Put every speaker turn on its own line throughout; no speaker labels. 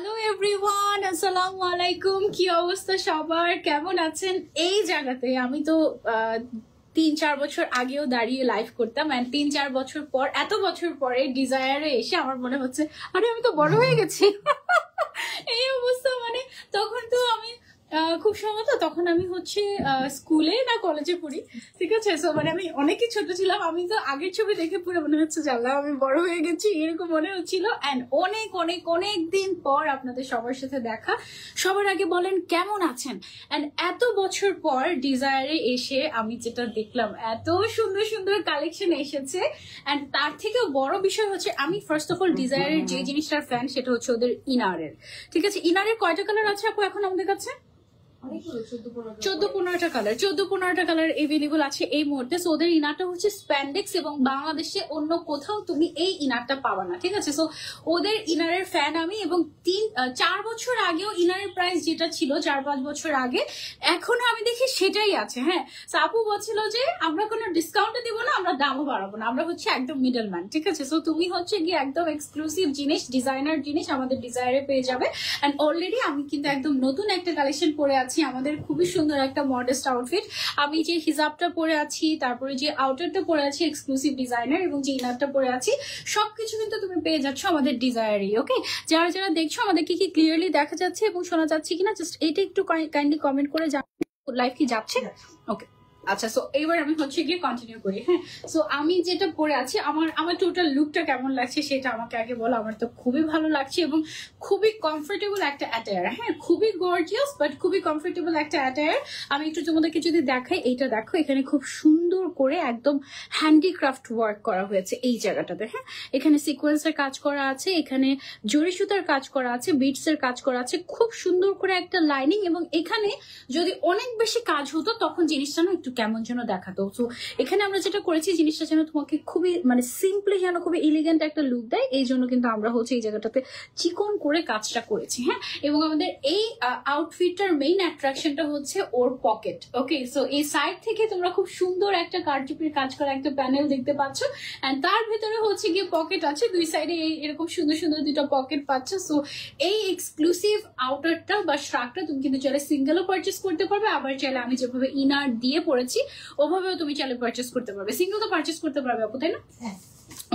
Hello everyone, আসসালামু আলাইকুম। কি অবস্থা সবার, কেমন আছেন? এই জায়গাতে আমি তো 3-4 বছর আগেও দাঁড়িয়ে লাইভ করতাম, এন্ড 3-4 বছর পর, এত বছর পরে ডিজায়ারে এসে আমার মনে হচ্ছে আরে আমি তো বড় হয়ে গেছি। এই অবস্থা, মানে তখন তো আমি খুব সম্ভবত তখন আমি হচ্ছে স্কুলে না কলেজে পড়ি, ঠিক আছে। সো মানে আমি অনেকই ছোট ছিলাম, আমি তো আগের ছবি দেখে পুরো মনে হচ্ছে জানলা আমি বড় হয়ে গেছি, এরকম মনে হচ্ছিল। অ্যান্ড অনেক অনেক অনেক দিন পর আপনাদের সবার সাথে দেখা। সবার আগে বলেন কেমন আছেন। অ্যান্ড এত বছর পর ডিজায়ারে এসে আমি যেটা দেখলাম, এত সুন্দর সুন্দর কালেকশন এসেছে। অ্যান্ড তার থেকেও বড় বিষয় হচ্ছে আমি ফার্স্ট অফ অল ডিজায়ারের যে জিনিসটার ফ্যান সেটা হচ্ছে ওদের ইনারের, ঠিক আছে। ইনারের কয়টা কালার আছে আপু এখন আমাদের কাছে? 14-15টা কালার, 14-15টা কালার এভেলেবল আছে এই মুহূর্তে। সো ওদের ইনারটা হচ্ছে স্প্যান্ডেক্স, এবং বাংলাদেশে অন্য কোথাও তুমি এই ইনারটা পাবা না, ঠিক আছে। সো ওদের ইনারের ফ্যান আমি, এবং 3-4 বছর আগেও ইনারের প্রাইস যেটা ছিল 4-5 বছর আগে, এখনো আমি দেখি সেটাই আছে। হ্যাঁ, আপু বলছিল যে আমরা কোনো ডিসকাউন্টে দিব না, আমরা দামও বাড়াবো না, আমরা হচ্ছে একদম মিডল ম্যান, ঠিক আছে। সো তুমি হচ্ছে গিয়ে একদম এক্সক্লুসিভ জিনিস, ডিজাইনার জিনিস আমাদের ডিজায়ারে পেয়ে যাবে। অ্যান্ড অলরেডি আমি কিন্তু একদম নতুন একটা কালেকশন পরে আছি, আমাদের খুবই সুন্দর একটা মডেস্ট আউটফিট। আমি যে হিজাবটা পরে আছি, তারপরে যে আউটারটা পরে আছি এক্সক্লুসিভ ডিজাইনার, এবং যে ইনারটা পরে আছি, সবকিছু কিন্তু তুমি পেয়ে যাচ্ছ আমাদের ডিজায়ারে। ওকে, যারা যারা দেখছো আমাদের কি কি ক্লিয়ারলি দেখা যাচ্ছে এবং শোনা যাচ্ছে কিনা, জাস্ট এটা একটু কাইন্ডলি কমেন্ট করে জানাবেন লাইভ কি যাচ্ছে। ওকে, আচ্ছা। সো এবার আমি হচ্ছে গিয়ে কন্টিনিউ করি। হ্যাঁ, সো আমি যেটা পরে আছি, আমার টোটাল লুকটা কেমন লাগছে সেটা আমাকে আগে বলো। আমার তো খুবই ভালো লাগছে এবং খুবই কমফোর্টেবল একটা অ্যাটায়ার। হ্যাঁ, খুবই গর্জিয়াস বাট খুবই কমফোর্টেবল একটা অ্যাটায়ার। আমি একটু তোমাদেরকে যদি দেখাই, এইটা দেখো, এখানে খুব সুন্দর করে একদম হ্যান্ডিক্রাফট ওয়ার্ক করা হয়েছে এই জায়গাটাতে। হ্যাঁ, এখানে সিকোয়েন্সের কাজ করা আছে, এখানে জরি সুতার কাজ করা আছে, বিটস এর কাজ করা আছে, খুব সুন্দর করে একটা লাইনিং। এবং এখানে যদি অনেক বেশি কাজ হতো তখন জিনিসটা না একটু কেমন যেন দেখাতো। সো এখানে আমরা যেটা করেছি, জিনিসটা যেন তোমাকে খুবই মানে সিম্পলি যেন খুবই এলিগেন্ট একটা লুক দেয়, এই জন্য কিন্তু আমরা হচ্ছে এই জায়গাটাতে চিকন করে কাজটা করেছি। হ্যাঁ, এবং আমাদের এই আউটফিটটার মেইন অ্যাট্রাকশনটা হচ্ছে ওর পকেট। ওকে, সো এই সাইড থেকে তোমরা খুব সুন্দর একটা কারচুপির কাজ করা একটা প্যানেল দেখতে পাচ্ছ, এন্ড তার ভিতরে হচ্ছে গিয়ে পকেট আছে, দুই সাইডে এরকম সুন্দর সুন্দর দুটো পকেট পাচ্ছ। সো এই এক্সক্লুসিভ আউটারটা বা শ্রাকটা তুমি কিন্তু চাইলে সিঙ্গেলও পারচেস করতে পারবে, আবার চাইলে আমি যেভাবে ইনার দিয়ে পড়েছি ওভাবেও তুমি চাইলে পারচেস করতে পারবে। সিঙ্গেল তো পারচেস করতে পারবে আপু, তাই না?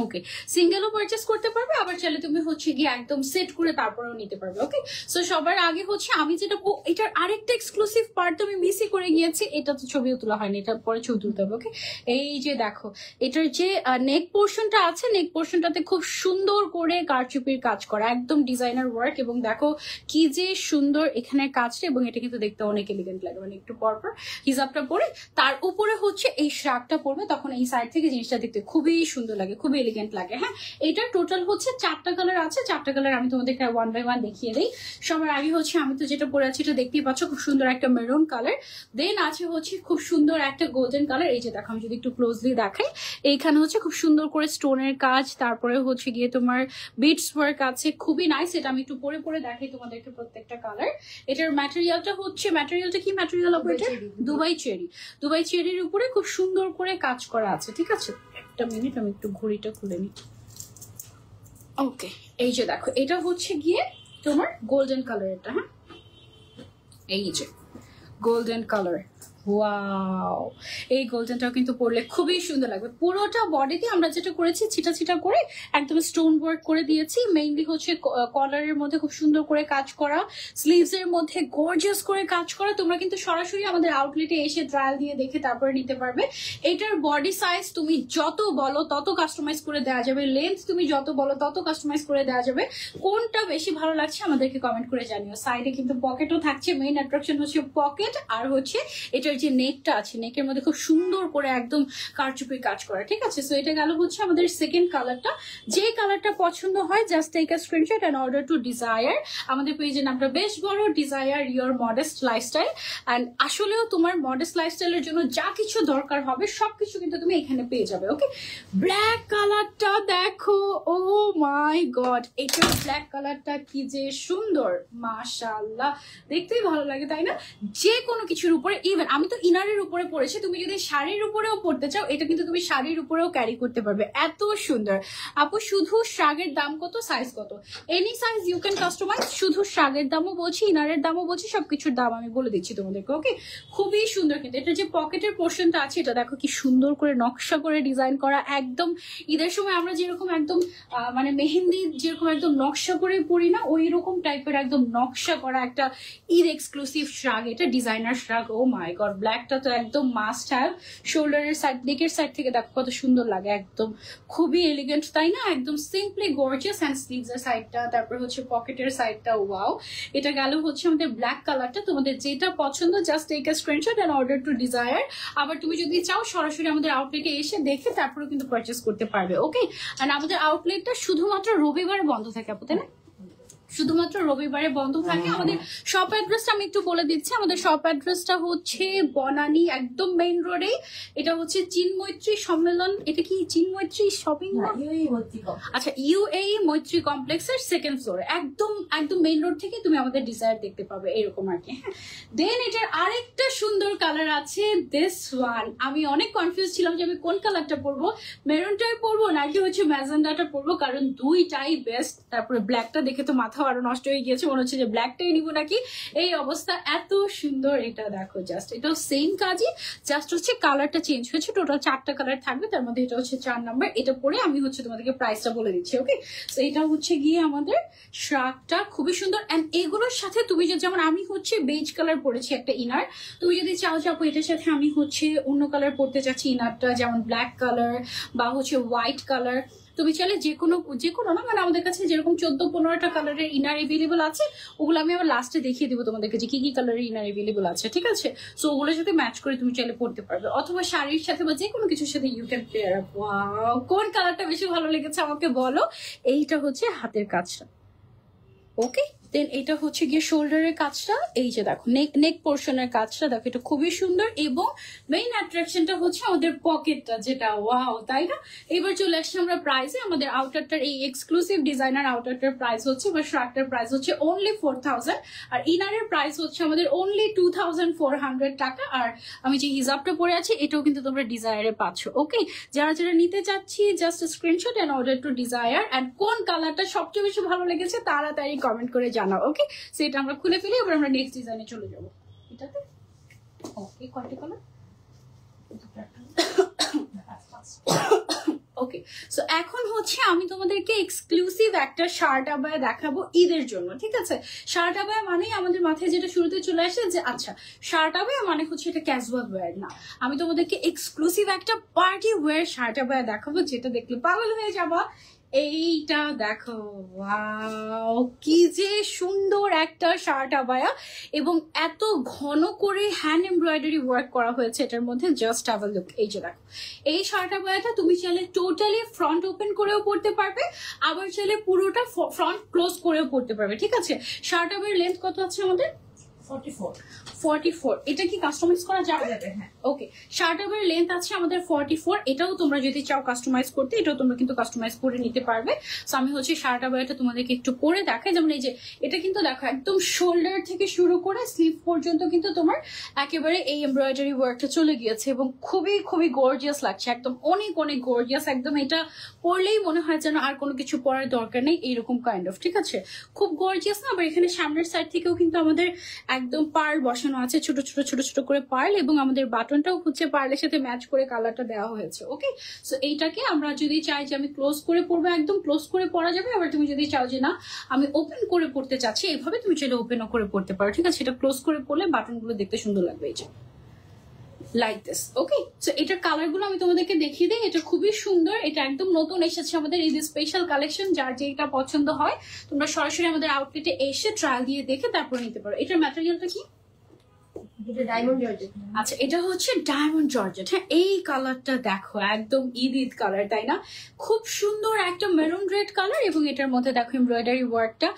ওকে, সিঙ্গেলও পারচেস করতে পারবে, আবার চাইলে তুমি হচ্ছে গিয়ে একদম সেট করে তারপরেও নিতে পারবে। ওকে, সো সবার আগে হচ্ছে আমি যেটা, এটার আরেকটা এক্সক্লুসিভ পার্ট তো আমি মিসই করে গিয়েছি, এটা তো ছবিও তোলা হয়নি, এটার পরে ছবি তুলতে হবে। ওকে, এই যে দেখো, এটার যে নেক পোর্শনটা আছে, নেক পোর্শনটাতে খুব সুন্দর করে কারচুপির কাজ করা, একদম ডিজাইনার ওয়ার্ক। এবং দেখো কি যে সুন্দর এখানে কাজটা, এবং এটা কিন্তু দেখতে অনেক এলিগেন্ট লাগে। মানে একটু পরপর হিজাবটা পরে তার উপরে হচ্ছে এই শ্রাকটা পরবে, তখন এই সাইড থেকে জিনিসটা দেখতে খুবই সুন্দর লাগে, খুবই এলিগেন্ট লাগে। হ্যাঁ, এটা টোটাল হচ্ছে 4টা কালার আছে, 4টা কালার আমি তোমাদেরকে 1 বাই 1 দেখিয়ে দিই। সবার আগে হচ্ছে আমি তো যেটা পরে আছি এটা দেখতেই পাচ্ছ, খুব সুন্দর একটা মেরুন কালার। দেন আছে হচ্ছে খুব সুন্দর একটা গোল্ডেন কালার, এই যে দেখো, আমি যদি একটু ক্লোজলি দেখাই, এইখানে হচ্ছে খুব সুন্দর করে স্টোনের কাজ, তারপরে হচ্ছে গিয়ে তোমার বিটস ওয়ার্ক আছে, খুবই নাইস। এটা আমি একটু পরে পরে দেখাই তোমাদেরকে প্রত্যেকটা কালার। এটার ম্যাটেরিয়ালটা হচ্ছে, ম্যাটেরিয়ালটা কি ম্যাটেরিয়াল আপু? এটা দুবাই চেরি, দুবাই চেরির উপরে খুব সুন্দর করে কাজ করা আছে, ঠিক আছে। একটা মিনিট, আমি একটু ঘড়িটা খুলে নিই। ওকে, এই যে দেখো, এটা হচ্ছে গিয়ে তোমার গোল্ডেন কালার, এটা। হ্যাঁ, এই যে গোল্ডেন কালার, ওয়াও, এই গোল্ডেনটাও কিন্তু পরলে খুবই সুন্দর লাগবে। পুরোটা বডিতে আমরা যেটা করেছি, ছিটা ছিটা করে একদম স্টোন ওয়ার্ক করে দিয়েছি। মেইনলি হচ্ছে কলারের মধ্যে খুব সুন্দর করে কাজ করা, স্লিভস এর মধ্যে গর্জিয়াস করে কাজ করা। তোমরা কিন্তু সরাসরি আমাদের আউটলেটে এসে ট্রায়াল দিয়ে দেখে তারপরে নিতে পারবে। এটার বডি সাইজ তুমি যত বলো তত কাস্টমাইজ করে দেওয়া যাবে, লেন্থ তুমি যত বলো তত কাস্টমাইজ করে দেওয়া যাবে। কোনটা বেশি ভালো লাগছে আমাদেরকে কমেন্ট করে জানিও। সাইডে কিন্তু পকেটও থাকছে, মেইন অ্যাট্রাকশন হচ্ছে পকেট, আর হচ্ছে এটার যে নেকটা আছে, নেকের মধ্যে খুব সুন্দর করে একদম কারচুপির কাজ করা, ঠিক আছে। সো এটা গেল হচ্ছে আমাদের সেকেন্ড কালারটা। যে কালারটা পছন্দ হয় just take a screenshot and order to Desire. আমাদের পেজের নামটা বেশ বড়, Desire your modest lifestyle. And আসলেও তোমার মডেস্ট লাইফস্টাইলের জন্য যা কিছু দরকার হবে সবকিছু কিন্তু তুমি এখানে পেয়ে যাবে। ওকে, ব্ল্যাক কালারটা দেখো, ও মাই গড, এটার ব্ল্যাক কালারটা কি যে সুন্দর, মাশাআল্লাহ, দেখতেই ভালো লাগে, তাই না? যে কোনো কিছুর উপরে, ইভেন আমি তো ইনারের উপরে পরেছি, তুমি যদি শাড়ির উপরেও পরতে চাও এটা কিন্তু তুমি শাড়ির উপরেও ক্যারি করতে পারবে, এত সুন্দর। আপু শুধু শাগের দাম কত, সাইজ কত? Any size you can customise. শুধু শাগের দামও বলছি, ইনারের দামও বলছি, সবকিছুর দাম আমি বলে দিচ্ছি তোমাদেরকে। ওকে, খুবই সুন্দর। কিন্তু এটা যে পকেটের পোর্শনটা আছে এটা দেখো কি সুন্দর করে নকশা করে ডিজাইন করা, একদম ঈদের সময় আমরা যেরকম একদম মানে মেহেন্দি যেরকম একদম নকশা করে পরি না, ওই রকম টাইপের একদম নকশা করা একটা ঈদ এক্সক্লুসিভ শ্রাগ। এটা ডিজাইনার শ্রাগ। ও মাই গড, ব্ল্যাকটা তো একদম মাস্ট হ্যাভ। শোল্ডারের সাইড, নেকের সাইড থেকে দেখো কত সুন্দর লাগে, একদম খুবই এলিগেন্ট তাই না, একদম সিম্পলি গর্জিয়াস। অ্যান্ড স্লিভস এর সাইডটা, তারপর হচ্ছে পকেটের সাইডটা, ওয়াও। এটা গেল হচ্ছে আমাদের ব্ল্যাক কালারটা। তোমাদের যেটা পছন্দ just take a screenshot and order to Desire. আবার তুমি যদি চাও সরাসরি আমাদের আউটলেটে এসে দেখে তারপরে কিন্তু পারচেস করতে পারবে। ওকে, আর আমাদের আউটলেটটা শুধুমাত্র রবিবার বন্ধ থাকে আপু, তাই না? শুধুমাত্র রবিবারে বন্ধ থাকে। আমাদের শপ অ্যাড্রেসটা আমি একটু বলে দিচ্ছি। আমাদের শপ অ্যাড্রেসটা হচ্ছে বনানী, একদম মেইন রোডে। এটা হচ্ছে চিনমৈত্রী সম্মেলন, এটা কি চিনমৈত্রী শপিং মল? আচ্ছা, ইউএই মৈত্রী কমপ্লেক্সের সেকেন্ড ফ্লোরে, একদম একদম মেইন রোড থেকে তুমি আমাদের ডিজায়ার দেখতে পাবে, এরকম আর কি। হ্যাঁ, দেন এটার আরেকটা সুন্দর কালার আছে, দিস ওয়ান। আমি অনেক কনফিউজ ছিলাম যে আমি কোন কালারটা পরবো, মেরুনটাই পরবো নাকি হচ্ছে ম্যাজেন্ডাটা পরবো, কারণ দুইটাই বেস্ট। তারপরে ব্ল্যাকটা দেখে তো মাথা আরো নষ্ট হয়ে গিয়েছে, মনে হচ্ছে যে ব্ল্যাকটাই নিবো নাকি, এই অবস্থা। এত সুন্দর এটা দেখো, জাস্ট এটাও সেম কাজই, জাস্ট হচ্ছে কালারটা চেঞ্জ হয়েছে। টোটাল 4টা কালার থাকবে, তার মধ্যে এটা হচ্ছে 4 নাম্বার। এটা পরে আমি হচ্ছে তোমাদেরকে প্রাইসটা বলে দিচ্ছি। ওকে, তো এটা হচ্ছে গিয়ে আমাদের শ্রাগটা, খুবই সুন্দর। এন্ড এগুলোর সাথে তুমি যদি, যেমন আমি হচ্ছে বেজ কালার পরেছি একটা ইনার, তুমি যদি চাও যে আপু এটার সাথে আমি হচ্ছে অন্য কালার পরতে চাচ্ছি ইনারটা, যেমন ব্ল্যাক কালার বা হচ্ছে হোয়াইট কালার, তুমি চাইলে যে কোনো না, মানে আমাদের কাছে যেরকম 14-15টা কালারের ইনার এভেলেবল আছে, ওগুলো আমি আবার লাস্টে দেখিয়ে দিব তোমাদেরকে যে কি কি কালারের ইনার এভেলেবল আছে, ঠিক আছে? সো ওগুলোর সাথে ম্যাচ করে তুমি চাইলে পড়তে পারবে, অথবা শাড়ির সাথে বা যে কোনো কিছুর সাথে you can pair up. Wow, কোন কালারটা বেশি ভালো লেগেছে আমাকে বলো। এইটা হচ্ছে হাতের কাজটা। ওকে, দেন এটা হচ্ছে গিয়ে শোল্ডারের কাজটা, এই যে দেখো নেক পোর্শনের কাজটা দেখো, এটা খুবই সুন্দর। এবং মেইন অ্যাট্রাকশনটা হচ্ছে আমাদের পকেটটা, যেটা ওয়াও, তাই না? এবার চলে আসছে আমরা প্রাইসে। আমাদের আউটারটার এই এক্সক্লুসিভ ডিজাইনার আউটারটার প্রাইস হচ্ছে, বা শার্টটার প্রাইস হচ্ছে অনলি 4000, আর ইনারের প্রাইস হচ্ছে আমাদের অনলি 2400 টাকা। আর আমি যে হিজাবটা পরে আছি এটাও কিন্তু তোমরা ডিজায়ারে পাচ্ছ। ওকে, যারা যারা নিতে চাচ্ছি just screenshot and order to Desire. And কোন কালারটা সবচেয়ে বেশি ভালো লেগেছে তাড়াতাড়ি কমেন্ট করে জানাও। ওকে, সেটা আমরা খুলে ফেলি, এবার আমরা নেক্সট ডিজাইনে চলে যাব। এটাতে ওকে, কয়টা কালার? ওকে, সো এখন হচ্ছে আমি তোমাদেরকে এক্সক্লুসিভ একটা শার্ট আবায়া দেখাবো ঈদের জন্য, ঠিক আছে? শার্ট আবায়া মানে আমাদের মাথায় যেটা শুরুতে চলে আসে যে আচ্ছা শার্ট আবায়া মানে হচ্ছে এটা ক্যাজুয়াল ওয়্যার না, আমি তোমাদেরকে এক্সক্লুসিভ একটা পার্টি ওয়্যার শার্ট আবায়া দেখাবো, যেটা দেখলে পাগল হয়ে যাবা। এইটা দেখো, ওয়াও, কি যে সুন্দর একটা শার্ট আবায়া, এবং এত ঘন করে হ্যান্ড এমব্রয়ডারি ওয়ার্ক করা হয়েছে এটার মধ্যে, জাস্ট হ্যাভ আ লুক। এই যে দেখো, এই শার্ট আবায়াটা তুমি চাইলে টোটালি ফ্রন্ট ওপেন করেও পড়তে পারবে, আবার চাইলে পুরোটা ফ্রন্ট ক্লোজ করেও পড়তে পারবে, ঠিক আছে? শার্ট আবায়ার লেন্থ কত আছে আমাদের? 44। এটা কি কাস্টমাইজ করা যাবে? হ্যাঁ, ওকে। শার্ট আবার লেন্থ আছে আমাদের 44। এটাও তোমরা যদি চাও কাস্টমাইজ করতে, এটাও তোমরা কিন্তু কাস্টমাইজ করে নিতে পারবে। সো আমি হচ্ছে শার্ট আবারটা তোমাদেরকে একটু পরে দেখাই। যেমন এই যে এটা কিন্তু দেখো একদম শোল্ডার থেকে শুরু করে স্লিভ পর্যন্ত কিন্তু তোমার একেবারে এই এমব্রয়ডারি ওয়ার্কটা চলে গিয়েছে, এবং খুবই খুবই গর্জিয়াস লাগছে, একদম অনেক অনেক গর্জিয়াস। একদম এটা পরলেই মনে হয় যেন আর কোনো কিছু পরার দরকার নেই, এইরকম কাইন্ড অফ, ঠিক আছে? খুব গর্জিয়াস না? আবার এখানে সামনের সাইড থেকেও কিন্তু আমাদের একদম পার্ল বসানো আছে, ছোট ছোট ছোট ছোট করে পার্ল, এবং আমাদের বাটনটাও হচ্ছে পার্লের সাথে ম্যাচ করে কালারটা দেওয়া হয়েছে। ওকে, সো এইটাকে আমরা যদি চাই যে আমি ক্লোজ করে পরবো, একদম ক্লোজ করে পরা যাবে। আবার তুমি যদি চাও যে না আমি ওপেন করে পড়তে চাচ্ছি, এইভাবে তুমি চাইলে ওপেনও করে পড়তে পারো, ঠিক আছে? এটা ক্লোজ করে পরলে বাটনগুলো দেখতে সুন্দর লাগবে, এই যে লাইক দিস। ওকে, সো এটার কালার গুলো আমি তোমাদেরকে দেখিয়ে দিই। এটা খুবই সুন্দর, এটা একদম নতুন এসেছে আমাদের এই স্পেশাল কালেকশন। যার যেটা পছন্দ হয় তোমরা সরাসরি আমাদের আউটলেটে এসে ট্রায়াল দিয়ে দেখে তারপর নিতে পারো। এটার ম্যাটেরিয়ালটা কি? Diamond georgette. আচ্ছা, এটা হচ্ছে ডায়মন্ড জর্জেট। হ্যাঁ, এই কালারটা দেখো একদম ঈদ কালার, তাই না? খুব সুন্দর একটা মেরুন রেড কালার, এবং এটার মধ্যে দেখো এমব্রয়ডারি ওয়ার্কটা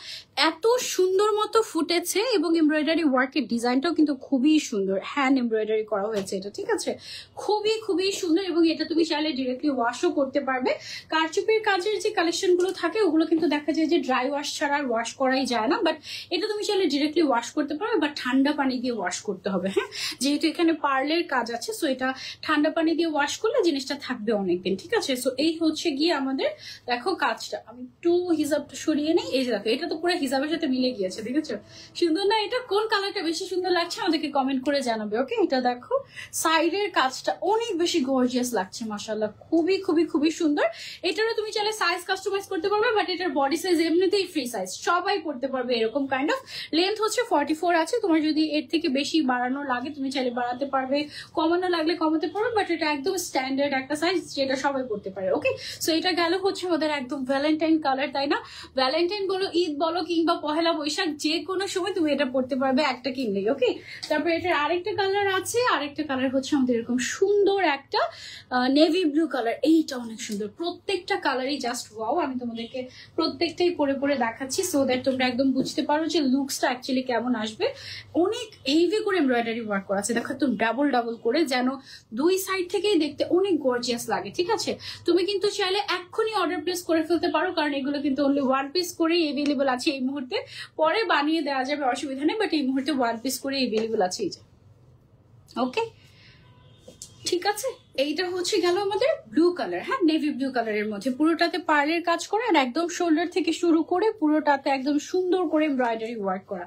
এত সুন্দর মতো ফুটেছে, এবং এমব্রয়ডারি ওয়ার্কের ডিজাইনটাও কিন্তু খুবই সুন্দর, হ্যান্ড এমব্রয়ডারি করা হয়েছে এটা, ঠিক আছে? খুবই খুবই সুন্দর, এবং এটা তুমি চাইলে ডিরেক্টলি ওয়াশও করতে পারবে। কারচুপির কাজের যে কালেকশন গুলো থাকে ওগুলো কিন্তু দেখা যায় যে ড্রাই ওয়াশ ছাড়া আর ওয়াশ করাই যায় না, বাট এটা তুমি চাইলে ডিরেক্টলি ওয়াশ করতে পারবে, বা ঠান্ডা পানি দিয়ে ওয়াশ করতে হবে। হ্যাঁ, যেহেতু এখানে পার্লের কাজ আছে, সো এটা ঠান্ডা পানি দিয়ে ওয়াশ করলে জিনিসটা থাকবে অনেকদিন। ঠিক আছে, সো এই হচ্ছে গিয়ে আমাদের দেখো কাজটা। আমি একটু হিজাবটা সরিয়ে নেই। এই যে দেখো, এটা তো পুরো হিজাবের সাথে মিলে গিয়েছে, দেখেছো? সুন্দর না? এটা কোন কালারটা বেশি সুন্দর লাগছে আমাদেরকে কমেন্ট করে জানাবে। ওকে, এটা দেখো সাইডের কাজটা অনেক বেশি গর্জিয়াস লাগছে, মাশাআল্লাহ, খুবই খুবই খুবই সুন্দর। এটারও তুমি চাইলে সাইজ কাস্টমাইজ করতে পারবে, বাট এটার বডি সাইজ এমনিতেই ফ্রি সাইজ, সবাই পড়তে পারবে এরকম কাইন্ড অফ। লেন্থ হচ্ছে 44 আছে, তোমার যদি এর থেকে বেশি বাড়ানো লাগে তুমি চাইলে বাড়াতে পারবে, কমানো লাগলে কমাতে পারবে, বাট এটা একদম স্ট্যান্ডার্ড একটা সাইজ যেটা সবাই পড়তে পারে। ওকে, সো এটা গেল হচ্ছে আমাদের একদম ভ্যালেন্টাইন কালার, তাই না? ভ্যালেন্টাইন বলো, ঈদ বলো, কিংবা পহেলা বৈশাখ, যে কোনো সময় তুমি এটা পড়তে পারবে একটা কিনলেই। ওকে, তারপরে এটার আরেকটা কালার আছে, আরেকটা কালার হচ্ছে আমাদের এরকম সুন্দর একটা নেভি ব্লু কালার। এইটা অনেক সুন্দর, প্রত্যেকটা কালারই জাস্ট ওয়াও। আমি তোমাদেরকে প্রত্যেকটাই পরে পরে দেখাচ্ছি সো দ্যাট তোমরা একদম বুঝতে পারো যে লুকসটা অ্যাকচুয়ালি কেমন আসবে। অনেক হেভি করে এমব্রয়ডারি ওয়ার্ক করা আছে, দেখো একদম ডাবল ডাবল করে, যেন দুই সাইড থেকেই দেখতে অনেক গর্জিয়াস লাগে। ঠিক আছে, তুমি কিন্তু চাইলে এক্ষুনি অর্ডার প্লেস করে ফেলতে পারো, কারণ এগুলো কিন্তু অনলি ওয়ান পিস করেই এভেলেবল আছে এই মুহূর্তে। পরে বানিয়ে দেওয়া যাবে, অসুবিধা নেই, বাট এই মুহূর্তে ওয়ান পিস করে এভেলেবল আছে এই যে। ওকে, ঠিক আছে, এইটা হচ্ছে গেল আমাদের ব্লু কালার। হ্যাঁ, নেভি ব্লু কালারের মধ্যে পুরোটাতে পার্লের কাজ করা, আর একদম শোল্ডার থেকে শুরু করে পুরোটাতে একদম সুন্দর করে এমব্রয়ডারি ওয়ার্ক করা।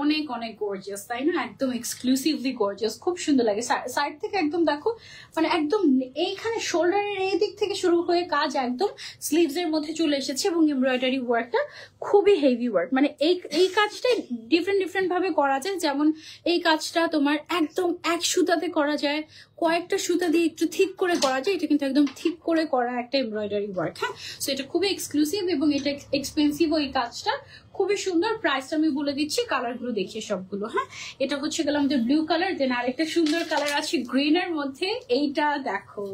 অনেক অনেক গর্জিয়াস, তাই না? একদম এক্সক্লুসিভলি গর্জিয়াস, খুব সুন্দর লাগে। সাইড থেকে একদম দেখো, মানে একদম এইখানে শোল্ডারের এই দিক থেকে শুরু হয়ে কাজ একদম স্লিভস এর মধ্যে চলে এসেছে, এবং এমব্রয়ডারি ওয়ার্কটা খুবই হেভি ওয়ার্ক। মানে এই কাজটা ডিফারেন্ট ডিফারেন্ট ভাবে করা যায়, যেমন এই কাজটা তোমার একদম এক সুতাতে করা যায়, কয়েকটা সুতা দিয়ে একটু থিক করে করা যায়। এটা কিন্তু একদম থিক করে করা একটা এমব্রয়ডারি ওয়ার্ক। হ্যাঁ, সো এটা খুবই এক্সক্লুসিভ এবং এটা এক্সপেন্সিভ। ওই কাজটা খুবই সুন্দর। প্রাইসটা আমি বলে দিচ্ছি, কালারগুলো দেখিয়ে সবগুলো। হ্যাঁ, এটা হচ্ছে গেল আমাদের ব্লু কালার। দেন আরেকটা সুন্দর কালার আছে গ্রিনের মধ্যে, এইটা দেখো,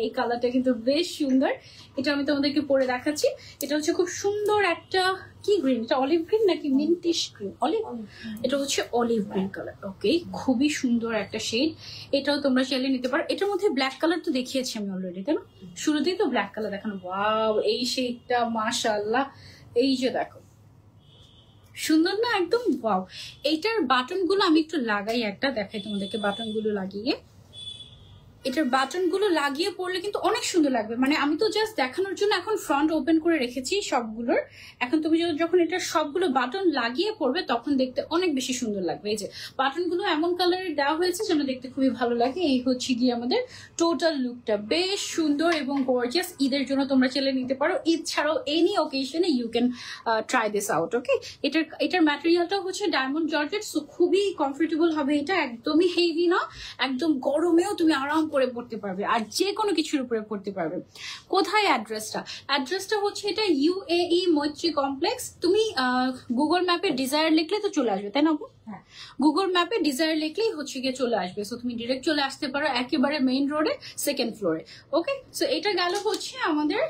এই কালারটা কিন্তু বেশ সুন্দর। এটা আমি তোমাদেরকে পরে দেখাচ্ছি। এটা হচ্ছে খুব সুন্দর একটা কি গ্রিন, এটা অলিভ গ্রিন নাকি মিন্টিশ গ্রিন? অলিভ, এটা হচ্ছে অলিভ গ্রিন কালার। ওকে, খুবই সুন্দর একটা শেড। এটাও তোমরা চাইলে নিতে পারো। এটার মধ্যে ব্ল্যাক কালার তো দেখিয়েছি আমি অলরেডি, তাই না? শুরুতেই তো ব্ল্যাক কালার দেখানো। ওয়াও, এই শেডটা মাশাআল্লাহ, এই যে দেখো, সুন্দর না একদম? ওয়াও, এইটার বাটন গুলো আমি একটু লাগাই, একটা দেখাই তোমাদেরকে। বাটন গুলো লাগিয়ে, এটার বাটন গুলো লাগিয়ে পড়লে কিন্তু অনেক সুন্দর লাগবে। মানে আমি তো জাস্ট দেখানোর জন্য এখন ফ্রন্ট ওপেন করে রেখেছি সবগুলোর। এখন তুমি যখন এটা সবগুলো বাটন লাগিয়ে পড়বে তখন দেখতে অনেক বেশি সুন্দর লাগবে। এই যে বাটন গুলো এমন কালারের দেওয়া হয়েছে যেন দেখতে খুবই ভালো লাগে। এই হচ্ছে গিয়ে আমাদের টোটাল লুকটা, বেশ সুন্দর এবং গর্জিয়াস। ঈদের জন্য তোমরা চাইলে নিতে পারো, ঈদ ছাড়াও এনি অকেশনে you can try this out. Okay, এটার ম্যাটেরিয়ালটা হচ্ছে ডায়মন্ড জর্জেট, সো খুবই কমফোর্টেবল হবে। এটা একদমই হেভি না, একদম গরমেও তুমি আরাম করে পড়তে পারবে, আর যে কোনো কিছুর উপরে পড়তে পারবে। কোথায় অ্যাড্রেসটা হচ্ছে এটা UAE মৈত্রী কমপ্লেক্স। তুমি গুগল ম্যাপে ডিজায়ার লিখলে তো চলে আসবে, তাই না? গুগল ম্যাপে ডিজায়ার লিখলেই হচ্ছে গিয়ে চলে আসবে। সো তুমি ডিরেক্ট চলে আসতে পারো একেবারে মেইন রোডে, সেকেন্ড ফ্লোরে। ওকে, সো এটা গেল হচ্ছে আমাদের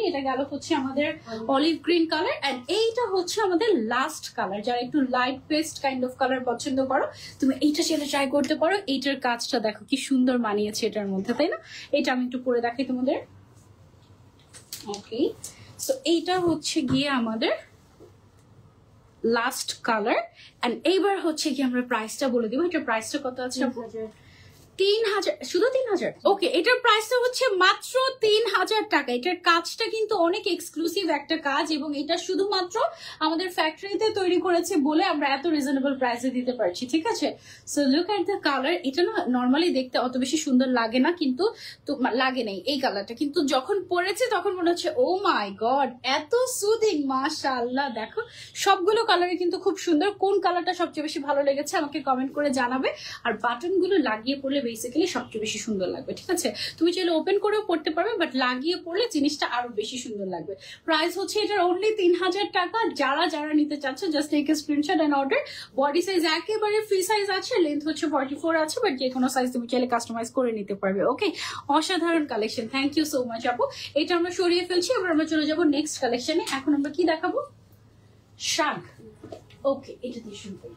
এটা গেল হচ্ছে আমাদের অলিভ গ্রিন কালার। এন্ড এইটা হচ্ছে আমাদের লাস্ট কালার। যারা একটু light pastel kind of colour পছন্দ করো, তুমি এইটা সেটা ট্রাই করতে পারো। এইটার কাজটা দেখো কি সুন্দর মানিয়েছে এটার মধ্যে, তাই না? এটা আমি একটু পরে দেখাই তোমাদের। ওকে, সো এইটা হচ্ছে গিয়ে আমাদের লাস্ট কালার। এন্ড এইবার হচ্ছে কি আমরা প্রাইসটা বলে দিব। এটার প্রাইসটা কত আছে? 3000, শুধু 3000। ওকে, এটার প্রাইসটা হচ্ছে মাত্র 3000 টাকা। এটার কাজটা কিন্তু অনেক এক্সক্লুসিভ একটা কাজ, এবং এটা শুধুমাত্র আমাদের ফ্যাক্টরিতে তৈরি করেছে বলে আমরা এত রিজনেবল প্রাইসে দিতে পারছি। ঠিক আছে, so look at the colour. এটা না নর্মালি দেখতে অত বেশি সুন্দর লাগে না, কিন্তু লাগে নাই এই কালারটা, কিন্তু যখন পরেছে তখন মনে হচ্ছে ও মাই গড, এত সুদিং, মাশাআল্লাহ। দেখো সবগুলো কালারই কিন্তু খুব সুন্দর। কোন কালারটা সবচেয়ে বেশি ভালো লেগেছে আমাকে কমেন্ট করে জানাবে। আর বাটন গুলো লাগিয়ে পড়লে বেসিক্যালি সবচেয়ে বেশি সুন্দর লাগবে। ঠিক আছে, তুমি চাইলে ওপেন করেও পড়তে পারবে, বাট লাগিয়ে পড়লে জিনিসটা আরো বেশি সুন্দর লাগবে। প্রাইস হচ্ছে এটার অনলি 3000 টাকা। যারা নিতে চাচ্ছ just take a screenshot and order. Body size একেবারে ফ্রি সাইজ আছে, লেন্থ হচ্ছে 44 আছে, বাট যে কোনো সাইজ তুমি চাইলে কাস্টমাইজ করে নিতে পারবে। ওকে, অসাধারণ collection, thank you so much আপু। এটা আমরা সরিয়ে ফেলছি, এবার আমরা চলে যাবো নেক্সট কালেকশনে। এখন আমরা কি দেখাবো? শাগ। ওকে, এটা দিয়ে শুরু করি।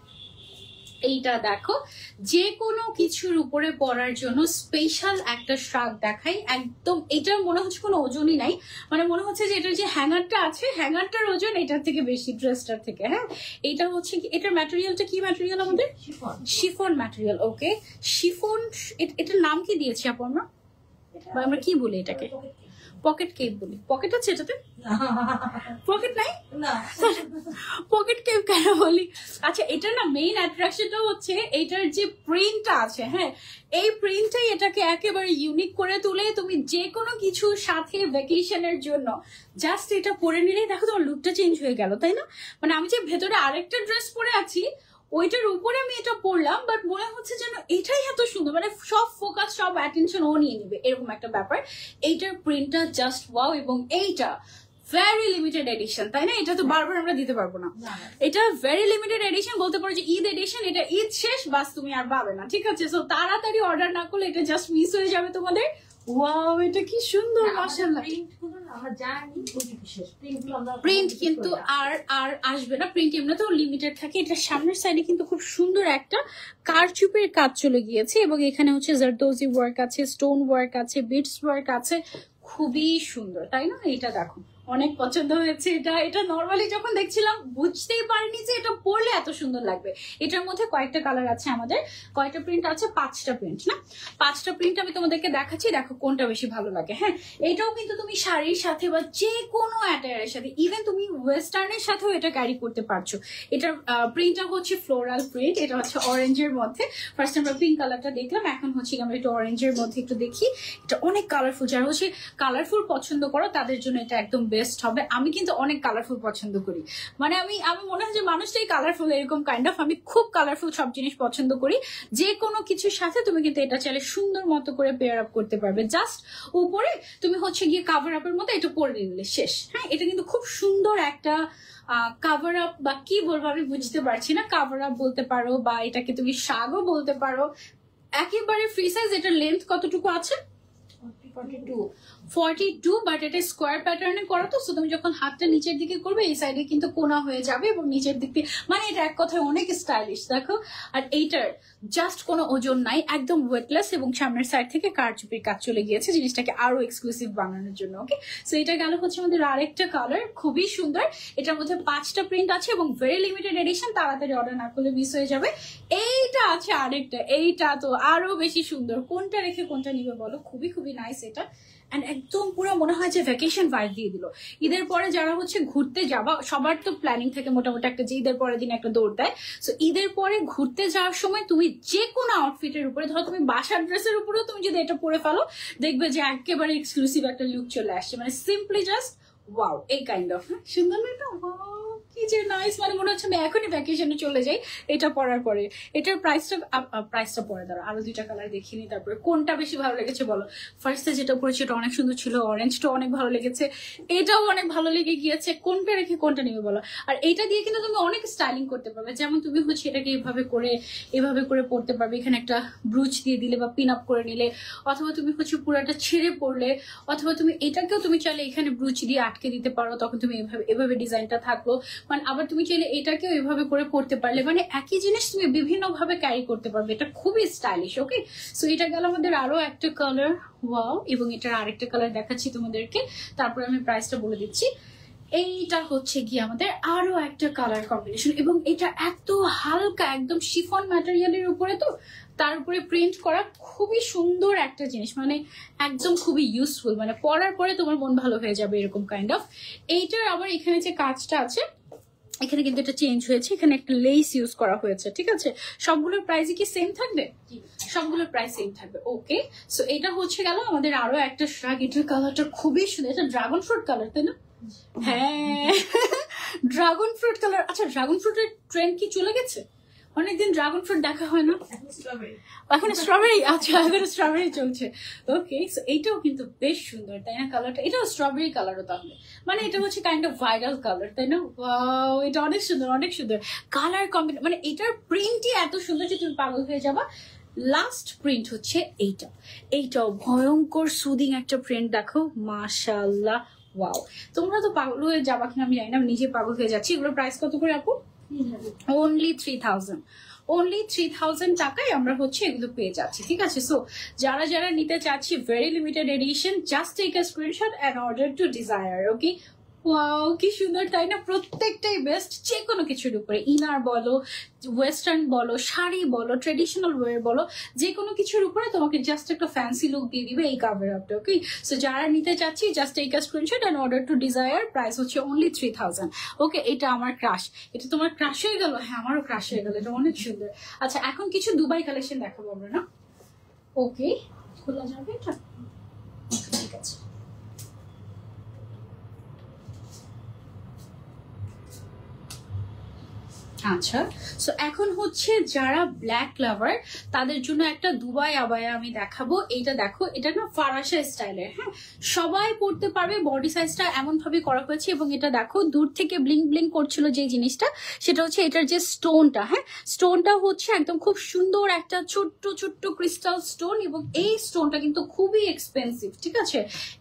এইটা দেখো, যে কোনো কিছুর উপরে পরার জন্য স্পেশাল একটা শ্রাগ দেখাই। একদম এটার মনে হচ্ছে কোনো ওজনই নাই, মানে মনে হচ্ছে যে এটার যে হ্যাঙ্গারটা আছে, হ্যাঙ্গারটার ওজন এটার থেকে বেশি, ড্রেসটার থেকে। হ্যাঁ, এটা হচ্ছে কি, এটার ম্যাটেরিয়ালটা কি ম্যাটেরিয়াল আমাদের? Chiffon material. Okay, chiffon. এটার নাম কি দিয়েছি আপু আমরা? আমরা কি বলি এটাকে? পকেট কেপ বলি। পকেট আছে এটাতে? পকেট নাই না, পকেট কেপ কেন বলি? আচ্ছা, এটার না মেইন অ্যাট্রাকশনটা হচ্ছে এটার যে প্রিন্টটা আছে। হ্যাঁ, এই প্রিন্টটাই এটাকে একেবারে ইউনিক করে তুলে। তুমি যে কোনো কিছুর সাথে ভ্যাকেশনের জন্য জাস্ট এটা পরে নিলেই দেখো তোমার লুকটা চেঞ্জ হয়ে গেল, তাই না? মানে আমি যে ভেতরে আরেকটা ড্রেস পরে আছি, ওইটার উপরে আমি এটা পরলাম, বাট মনে হচ্ছে যেন এটাই এত সুন্দর, মানে সব ফোকাস, সব অ্যাটেনশন ও নিয়ে নিবে, এরকম একটা ব্যাপার। এইটার প্রিন্টটা জাস্ট ওয়াও। এবং এইটা ভেরি লিমিটেড এডিশন, তাই না? এটা তো বারবার আমরা দিতে পারবো না। এটা ভেরি লিমিটেড এডিশন, বলতে পারো যে ঈদ এডিশন। এটা ঈদ শেষ, বাস তুমি আর পাবে না, ঠিক আছে? সো তাড়াতাড়ি অর্ডার না করলে এটা জাস্ট মিস হয়ে যাবে তোমাদের। ওয়াও, এটা কি সুন্দর, মাশাআল্লাহ। প্রিন্ট কিন্তু আর আর আসবে না, প্রিন্ট এমনিতেও লিমিটেড থাকে। এটা সামনের সাইডে কিন্তু খুব সুন্দর একটা কারচুপির কাজ চলে গিয়েছে, এবং এখানে হচ্ছে জারদোজি ওয়ার্ক আছে, স্টোন ওয়ার্ক আছে, বিটস ওয়ার্ক আছে, খুবই সুন্দর, তাই না? এটা দেখো, অনেক পছন্দ হয়েছে এটা। এটা নর্মালি যখন দেখছিলাম বুঝতেই পারিনি যে এটা পরলে এত সুন্দর লাগবে। এটার মধ্যে কয়েকটা কালার আছে আমাদের, কয়েকটা প্রিন্ট আছে, 5টা প্রিন্ট না, 5টা প্রিন্ট আমি তোমাদেরকে দেখাচ্ছি, দেখো কোনটা বেশি ভালো লাগে। হ্যাঁ, এটাও কিন্তু তুমি শাড়ির সাথে বা যে কোনো অ্যাটায়ারের সাথে, ইভেন তুমি ওয়েস্টার্নের সাথেও এটা ক্যারি করতে পারছো। এটার প্রিন্টটা হচ্ছে ফ্লোরাল প্রিন্ট, এটা হচ্ছে অরেঞ্জের মধ্যে। ফার্স্ট আমরা পিঙ্ক কালারটা দেখলাম, এখন হচ্ছে আমরা একটু অরেঞ্জের মধ্যে একটু দেখি। এটা অনেক কালারফুল, যারা হচ্ছে কালারফুল পছন্দ করো তাদের জন্য এটা একদম বেস্ট হবে। আমি কিন্তু অনেক কালারফুল পছন্দ করি, মানে আমি মনে হয় যে মানুষটাই কালারফুল, এরকম কাইন্ড অফ। আমি খুব কালারফুল সব জিনিস পছন্দ করি। যে কোনো কিছুর সাথে তুমি কিন্তু এটা চাইলে সুন্দর মতো করে পেয়ার আপ করতে পারবে। জাস্ট উপরে তুমি হচ্ছে গিয়ে কাভার আপের মতো এটা পরে নিলে শেষ। হ্যাঁ, এটা কিন্তু খুব সুন্দর একটা কাভার আপ, বা কি বলবো আমি বুঝতে পারছি না, কাভার আপ বলতে পারো, বা এটাকে তুমি শাগও বলতে পারো। একেবারে ফ্রি সাইজ। এটার লেন্থ কতটুকু আছে? 42, বাট এটা স্কোয়ার প্যাটার্নে করা, তো তুমি যখন হাতটা নিচের দিকে করবে এই সাইডে কিন্তু কোনা হয়ে যাবে, এবং নিচের দিক দিয়ে, মানে এটা এক কথায় অনেক স্টাইলিশ দেখো। আর এইটার জাস্ট কোনো ওজন নাই, একদম ওয়েটলেস, এবং সামনের সাইড থেকে কারচুপির কাজ চলে গিয়েছে জিনিসটাকে আরো এক্সক্লুসিভ বানানোর জন্য। ওকে, সো এটা গেল হচ্ছে আমাদের আরেকটা কালার, খুবই সুন্দর। এটার মধ্যে 5টা প্রিন্ট আছে এবং ভেরি লিমিটেড এডিশন, তাড়াতাড়ি অর্ডার না করলে মিস হয়ে যাবে। এইটা আছে আরেকটা, এইটা তো আরো বেশি সুন্দর। কোনটা রেখে কোনটা নিবে বলো? খুবই খুবই নাইস এটা। একদম পুরো মনে হয় যে ভ্যাকেশন ভাইব দিয়ে দিল। ঈদের পরে যারা হচ্ছে ঘুরতে যাবা, সবার তো প্ল্যানিং থাকে মোটামুটি একটা, যে ঈদের পরের দিন একটা দৌড় দেয়। সো ঈদের পরে ঘুরতে যাওয়ার সময় তুমি যে কোনো আউটফিটের উপরে, ধরো তুমি বাসার ড্রেসের উপরেও তুমি যদি এটা পরে ফেলো, দেখবে যে একেবারে এক্সক্লুসিভ একটা লুক চলে আসছে। মানে সিম্পলি জাস্ট ওয়াও, এই কাইন্ড অফ। সুন্দর না এটা? কি যে নাইস, মানে মনে হচ্ছে আমি এখনই ভ্যাকেশনে চলে যাই এটা পরার পরে। এটার প্রাইসটা পরে দাঁড়ো, আরো 2টা কালার দেখিনি, তারপরে কোনটা বেশি ভালো লেগেছে বলো? ফার্স্টে যেটা পরেছি এটা অনেক সুন্দর ছিল, অরেঞ্জটা অনেক ভালো লেগেছে, এটাও অনেক ভালো লেগে গিয়েছে। কোনটা রেখে কোনটা নিবে বলো? আর এইটা দিয়ে কিন্তু তুমি অনেক স্টাইলিং করতে পারবে, যেমন তুমি হচ্ছে এটাকে এভাবে করে পরতে পারবে, এখানে একটা ব্রুচ দিয়ে দিলে বা পিন আপ করে নিলে, অথবা তুমি হচ্ছে পুরাটা ছেড়ে পরলে, অথবা তুমি এটাকেও তুমি চাইলে এখানে ব্রুচ দিয়ে আটকে দিতে পারো, তখন তুমি এভাবে ডিজাইনটা থাকলো। মানে আবার তুমি চাইলে এটাকেও এভাবে করে পরতে পারলে, মানে একই জিনিস তুমি বিভিন্ন ভাবে ক্যারি করতে পারবে। এটা খুবই স্টাইলিশ। ওকে, সো এটা গেল আমাদের আরো একটা কালার, ওয়াও। এবং এটার আরেকটা কালার দেখাচ্ছি তোমাদেরকে, তারপরে আমি প্রাইসটা বলে দিচ্ছি। এইটা হচ্ছে গিয়ে আমাদের আরো একটা কালার কম্বিনেশন, এবং এটা এত হালকা, একদম শিফন ম্যাটেরিয়ালের উপরে, তো তার উপরে প্রিন্ট করা, খুবই সুন্দর একটা জিনিস, মানে একদম খুবই ইউজফুল, মানে পরার পরে তোমার মন ভালো হয়ে যাবে এরকম কাইন্ড অফ। এইটার আবার এখানে যে কাজটা আছে, এখানে কিন্তু এটা চেঞ্জ হয়েছে, এখানে একটা লেস ইউজ করা হয়েছে, ঠিক আছে? সবগুলোর প্রাইস কি সেম থাকবে? সবগুলোর প্রাইস সেম থাকবে। ওকে, সো এটা হচ্ছে গেল আমাদের আরো একটা শার্ট। এটার কালারটা খুবই সুন্দর, এটা ড্রাগন ফ্রুট কালার, তাই না? হ্যাঁ, ড্রাগন ফ্রুট কালার। আচ্ছা, ড্রাগন ফ্রুটের ট্রেন্ড কি চলে গেছে? অনেকদিন ড্রাগন ফ্রুট দেখা হয় না, এখন স্ট্রবেরি। আচ্ছা, এখন স্ট্রবেরি চলছে। ওকে, সো এইটাও কিন্তু বেশ সুন্দর, তাই না? কালারটা এটাও স্ট্রবেরি কালারও, তাহলে মানে এটা হচ্ছে কাইন্ড অফ ভাইরাল কালার, তাই না? ওয়াও, এটা অনেক সুন্দর, অনেক সুন্দর কালার কম্বিনেশন, মানে এটার প্রিন্টই এত সুন্দর যে তুমি পাগল হয়ে যাবা। লাস্ট প্রিন্ট হচ্ছে এইটাও ভয়ঙ্কর সুদিং একটা প্রিন্ট, দেখো মাশাআল্লাহ, ওয়াও। তোমরা তো পাগল হয়ে যাবা কিনা আমি জানি না, আমি নিজে পাগল হয়ে যাচ্ছি। এগুলোর প্রাইস কত করে আপু? অনলি 3000। অনলি 3000 টাকায় আমরা হচ্ছে এগুলো পেয়ে যাচ্ছি, ঠিক আছে? সো যারা যারা নিতে চাচ্ছি very limited edition, just take a screenshot and order to desire. Okay, wow কি সুন্দর তাই না? প্রত্যেকটাই বেস্ট, যে কোনো কিছুর উপরে, ইনার বলো, ওয়েস্টার্ন বলো, শাড়ি বলো, ট্রেডিশনাল ওয়্যার বলো, যে কোনো কিছুর উপরে তোমাকে জাস্ট একটা ফ্যান্সি লুক দিয়ে দিবে এই কাভার আপটা। ওকে, সো যারা নিতে চাচ্ছি just take a screenshot and order to Desire, price হচ্ছে অনলি 3000। ওকে, এটা আমার ক্রাশ। এটা তোমার ক্রাশ হয়ে গেল? হ্যাঁ, আমারও ক্রাশ হয়ে গেল, এটা অনেক সুন্দর। আচ্ছা, এখন কিছু দুবাই কালেকশন দেখাবো আমরা না? ওকে, খোলা যাবে এটা? ঠিক আছে। আচ্ছা, সো এখন হচ্ছে যারা ব্ল্যাক লাভার তাদের জন্য একটা দুবাই আবায়া আমি দেখাবো। এইটা দেখো, এটা না ফারাসা স্টাইলের, হ্যাঁ, সবাই পরতে পারবে। বডি সাইজটা এমন ভাবে করা হয়েছে এবং এটা দেখো দূর থেকে ব্লিং ব্লিং করছিল যে জিনিসটা, সেটা হচ্ছে এটার যে স্টোনটা, হ্যাঁ, স্টোনটা হচ্ছে একদম খুব সুন্দর একটা ছোট্ট ছোট্ট ক্রিস্টাল স্টোন, এবং এই স্টোনটা কিন্তু খুবই এক্সপেন্সিভ, ঠিক আছে?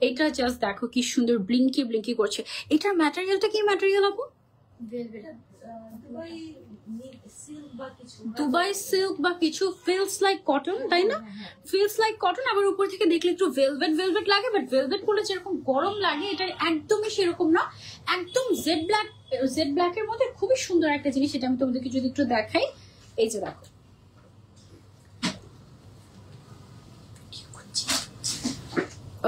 এটা জাস্ট দেখো কি সুন্দর ব্লিঙ্কি ব্লিঙ্কি করছে। এটার ম্যাটেরিয়ালটা কি ম্যাটেরিয়াল আপু? দুবাই সিল্ক বা কিছু, ফিলস লাইক কটন, তাই না? ফিলস লাইক কটন, আবার উপর থেকে দেখলে একটু ভেলভেট ভেলভেট লাগে, বাট ভেলভেট করলে যেরকম গরম লাগে এটা একদমই সেরকম না, একদম জেড ব্ল্যাক এর মধ্যে খুবই সুন্দর একটা জিনিস। এটা আমি তোমাদেরকে যদি একটু দেখাই, এই যে দেখো,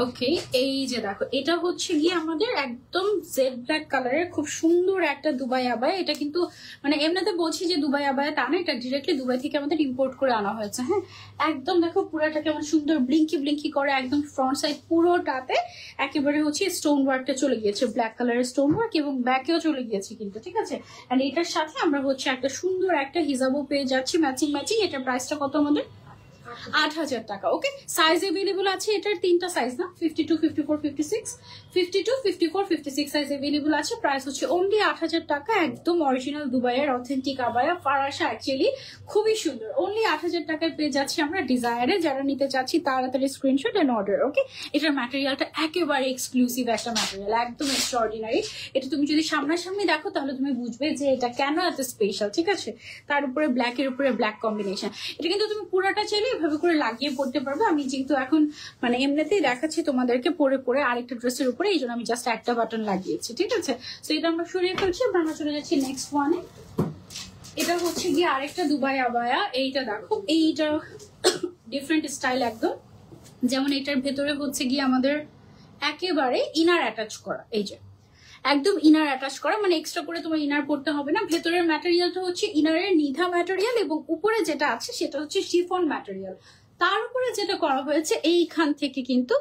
ওকে, এই যে দেখো, এটা হচ্ছে গিয়ে আমাদের একদম জেড ব্ল্যাক কালারের খুব সুন্দর একটা দুবাই আবায়া। এটা কিন্তু মানে এমনিতে বলছি যে দুবাই আবায়া, তা না, এটা ডিরেক্টলি দুবাই থেকে আমাদের ইম্পোর্ট করে আনা হয়েছে। হ্যাঁ, একদম দেখো পুরোটা কেমন সুন্দর ব্লিঙ্কি ব্লিঙ্কি করে, একদম ফ্রন্ট সাইড পুরোটাতে একেবারে হচ্ছে স্টোন ওয়ার্কটা চলে গিয়েছে, ব্ল্যাক কালারের স্টোন ওয়ার্ক, এবং ব্যাকেও চলে গিয়েছে কিন্তু, ঠিক আছে? এন্ড এটার সাথে আমরা হচ্ছে একটা সুন্দর একটা হিজাবও পেয়ে যাচ্ছি ম্যাচিং ম্যাচিং। এটার প্রাইসটা কত আমাদের? 8000 টাকা। ওকে, সাইজ अवेलेबल আছে, এটার তিনটা সাইজ না, 52, 54, 56, 52, 54, 56 সাইজ अवेलेबल আছে। প্রাইস হচ্ছে অনলি 8000 টাকা। একদম অরিজিনাল দুবাইয়ের অথেন্টিক আবায়া, ফারাসা, অ্যাকচুয়ালি খুবই সুন্দর। অনলি 8000 টাকায় পেয়ে যাচ্ছি আমরা ডিজায়ারে। যারা নিতে চাচ্ছি তাড়াতাড়ি স্ক্রিনশট এন্ড অর্ডার। ওকে, এটার ম্যাটেরিয়ালটা একেবারে এক্সক্লুসিভ একটা ম্যাটেরিয়াল, একদম এক্সট্রাঅর্ডিনারি। এটা তুমি যদি সামনাসামনি দেখো তাহলে তুমি বুঝবে যে এটা কেন এত স্পেশাল, ঠিক আছে? তার উপরে ব্ল্যাকের উপরে ব্ল্যাক কম্বিনেশন। এটা কিন্তু তুমি পুরোটা চাইলে এভাবে করে লাগিয়ে পড়তে পারবে। আমি যেহেতু এখন মানে এমনিতেই দেখাচ্ছি তোমাদেরকে পরে পরে আরেকটা ড্রেসের উপরে, এই জন্য আমি জাস্ট একটা বাটন লাগিয়েছি, ঠিক আছে? তো এটা আমরা সরিয়ে ফেলছি, আমরা চলে যাচ্ছি নেক্সট ওয়ানে। এটা হচ্ছে গিয়ে আরেকটা দুবাই আবায়া। এইটা দেখো, এইটা ডিফারেন্ট স্টাইল একদম, যেমন এটার ভেতরে হচ্ছে গিয়ে আমাদের একেবারে ইনার অ্যাটাচ করা, এই যে একদম ইনার অ্যাটাচ করা, মানে এক্সট্রা করে তোমার ইনার পড়তে হবে না। ভেতরের ম্যাটেরিয়ালটা হচ্ছে ইনারের নিধা ম্যাটেরিয়াল, এবং উপরে যেটা আছে সেটা হচ্ছে শিফন ম্যাটেরিয়াল। তার উপরে যেটা করা হয়েছে এইখান থেকে কিন্তু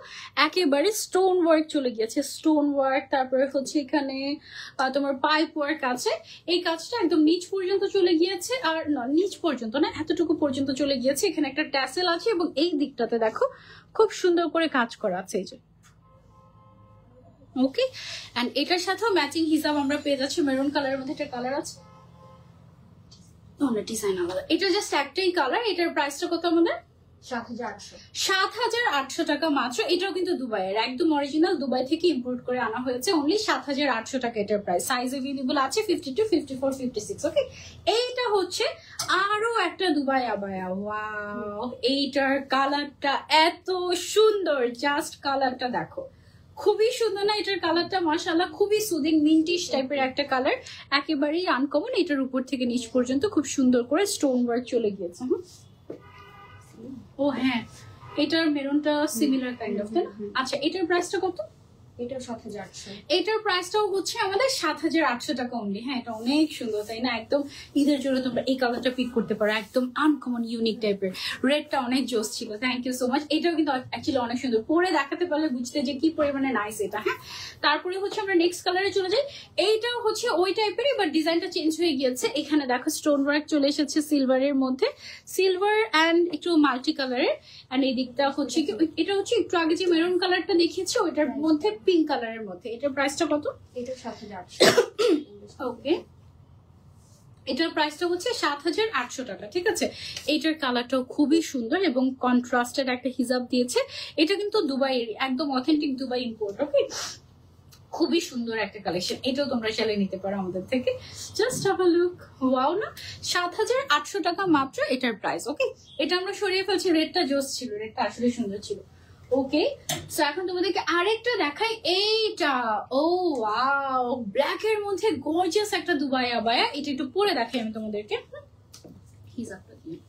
একেবারে স্টোন ওয়ার্ক চলে গিয়েছে, স্টোন ওয়ার্ক। তারপরে হচ্ছে এখানে তোমার পাইপ ওয়ার্ক আছে, এই কাজটা একদম নিচ পর্যন্ত চলে গিয়েছে, আর না নিচ পর্যন্ত না, এতটুকু পর্যন্ত চলে গিয়েছে। এখানে একটা ট্যাসেল আছে, এবং এই দিকটাতে দেখো খুব সুন্দর করে কাজ করা আছে, এই যে। ওকে, এন্ড এটার সাথেও ম্যাচিং হিসাব আমরা পেয়ে যাচ্ছি মেরুন কালারের মধ্যে। একটা কালার আছে, ডিজাইন আলাদা, এটা জাস্ট একটাই কালার। এটার প্রাইসটা কত আমাদের? 7800 টাকা মাত্র। এটাও কিন্তু দুবাইয়ের, একদম অরিজিনাল দুবাই থেকে ইম্পোর্ট করে আনা হয়েছে। অনলি 7800 টাকা এটার প্রাইস। সাইজ अवेलेबल আছে 52, 54, 56। ওকে, এইটা হচ্ছে আরো একটা দুবাই আবায়া। ওয়াও, এইটার কালারটা এত সুন্দর, জাস্ট কালারটা দেখো, খুবই সুন্দর না এটার কালারটা? মাশাআল্লাহ, খুবই সুদিং মিন্টিশ টাইপের একটা কালার, একেবারেই আনকমন। এটার উপর থেকে নিচ পর্যন্ত খুব সুন্দর করে স্টোন ওয়ার্ক চলে গিয়েছে। ও হ্যাঁ, এটার মেরুনটা সিমিলার কাইন্ড অফ, তাই না? আচ্ছা, এটার প্রাইসটা কত?
এটাও 7800।
এটার প্রাইসটাও হচ্ছে আমাদের 7800 টাকা অনলি। হ্যাঁ, এটা অনেক সুন্দর, তাই না? একদম ঈদের জন্য তোমরা এই কালারটা পিক করতে পারো, একদম আনকমন ইউনিক টাইপের। রেডটা অনেক জোস ছিল, থ্যাংক ইউ সো মাচ। এটাও কিন্তু অ্যাকচুয়ালি অনেক সুন্দর, পরে দেখাতে পারলে বুঝতে যে কি পরিমাণে নাইস এটা। হ্যাঁ, তারপরে হচ্ছে আমরা নেক্সট কালারে চলে যাই। এইটাও হচ্ছে ওই টাইপেরই, বাট ডিজাইনটা চেঞ্জ হয়ে গিয়েছে। এখানে দেখো স্টোন ওয়ার্ক চলে এসেছে সিলভারের মধ্যে, সিলভার অ্যান্ড একটু মাল্টি কালারের। অ্যান্ড এই দিকটা হচ্ছে কি, এটা হচ্ছে একটু আগে যে মেরুন কালারটা দেখিয়েছি ওইটার মধ্যে পিঙ্ক কালারের মধ্যে। এটার প্রাইসটা কত?
এটা 7800।
ওকে, এটার প্রাইসটা হচ্ছে 7800 টাকা, ঠিক আছে? এইটার কালারটাও খুবই সুন্দর এবং কন্ট্রাস্টেড একটা হিজাব দিয়েছে। এটা কিন্তু দুবাইয়ের, একদম অথেন্টিক দুবাই ইম্পোর্ট। ওকে, খুবই সুন্দর একটা কালেকশন, এটাও তোমরা চাইলে নিতে পারো আমাদের থেকে। Just have a look, wow না, 7,800 টাকা মাত্র এটার প্রাইস। ওকে, এটা আমরা সরিয়ে ফেলছি, রেডটা জোস ছিল, রেডটা আসলে সুন্দর ছিল। ওকে, সো এখন তোমাদেরকে আরেকটা দেখাই, এইটা ও ওয়াও, ব্ল্যাক এর মধ্যে গর্জিয়াস একটা দুবাই আবায়া, এটা একটু পরে দেখাই আমি তোমাদেরকে। হিজাবটা দিয়ে,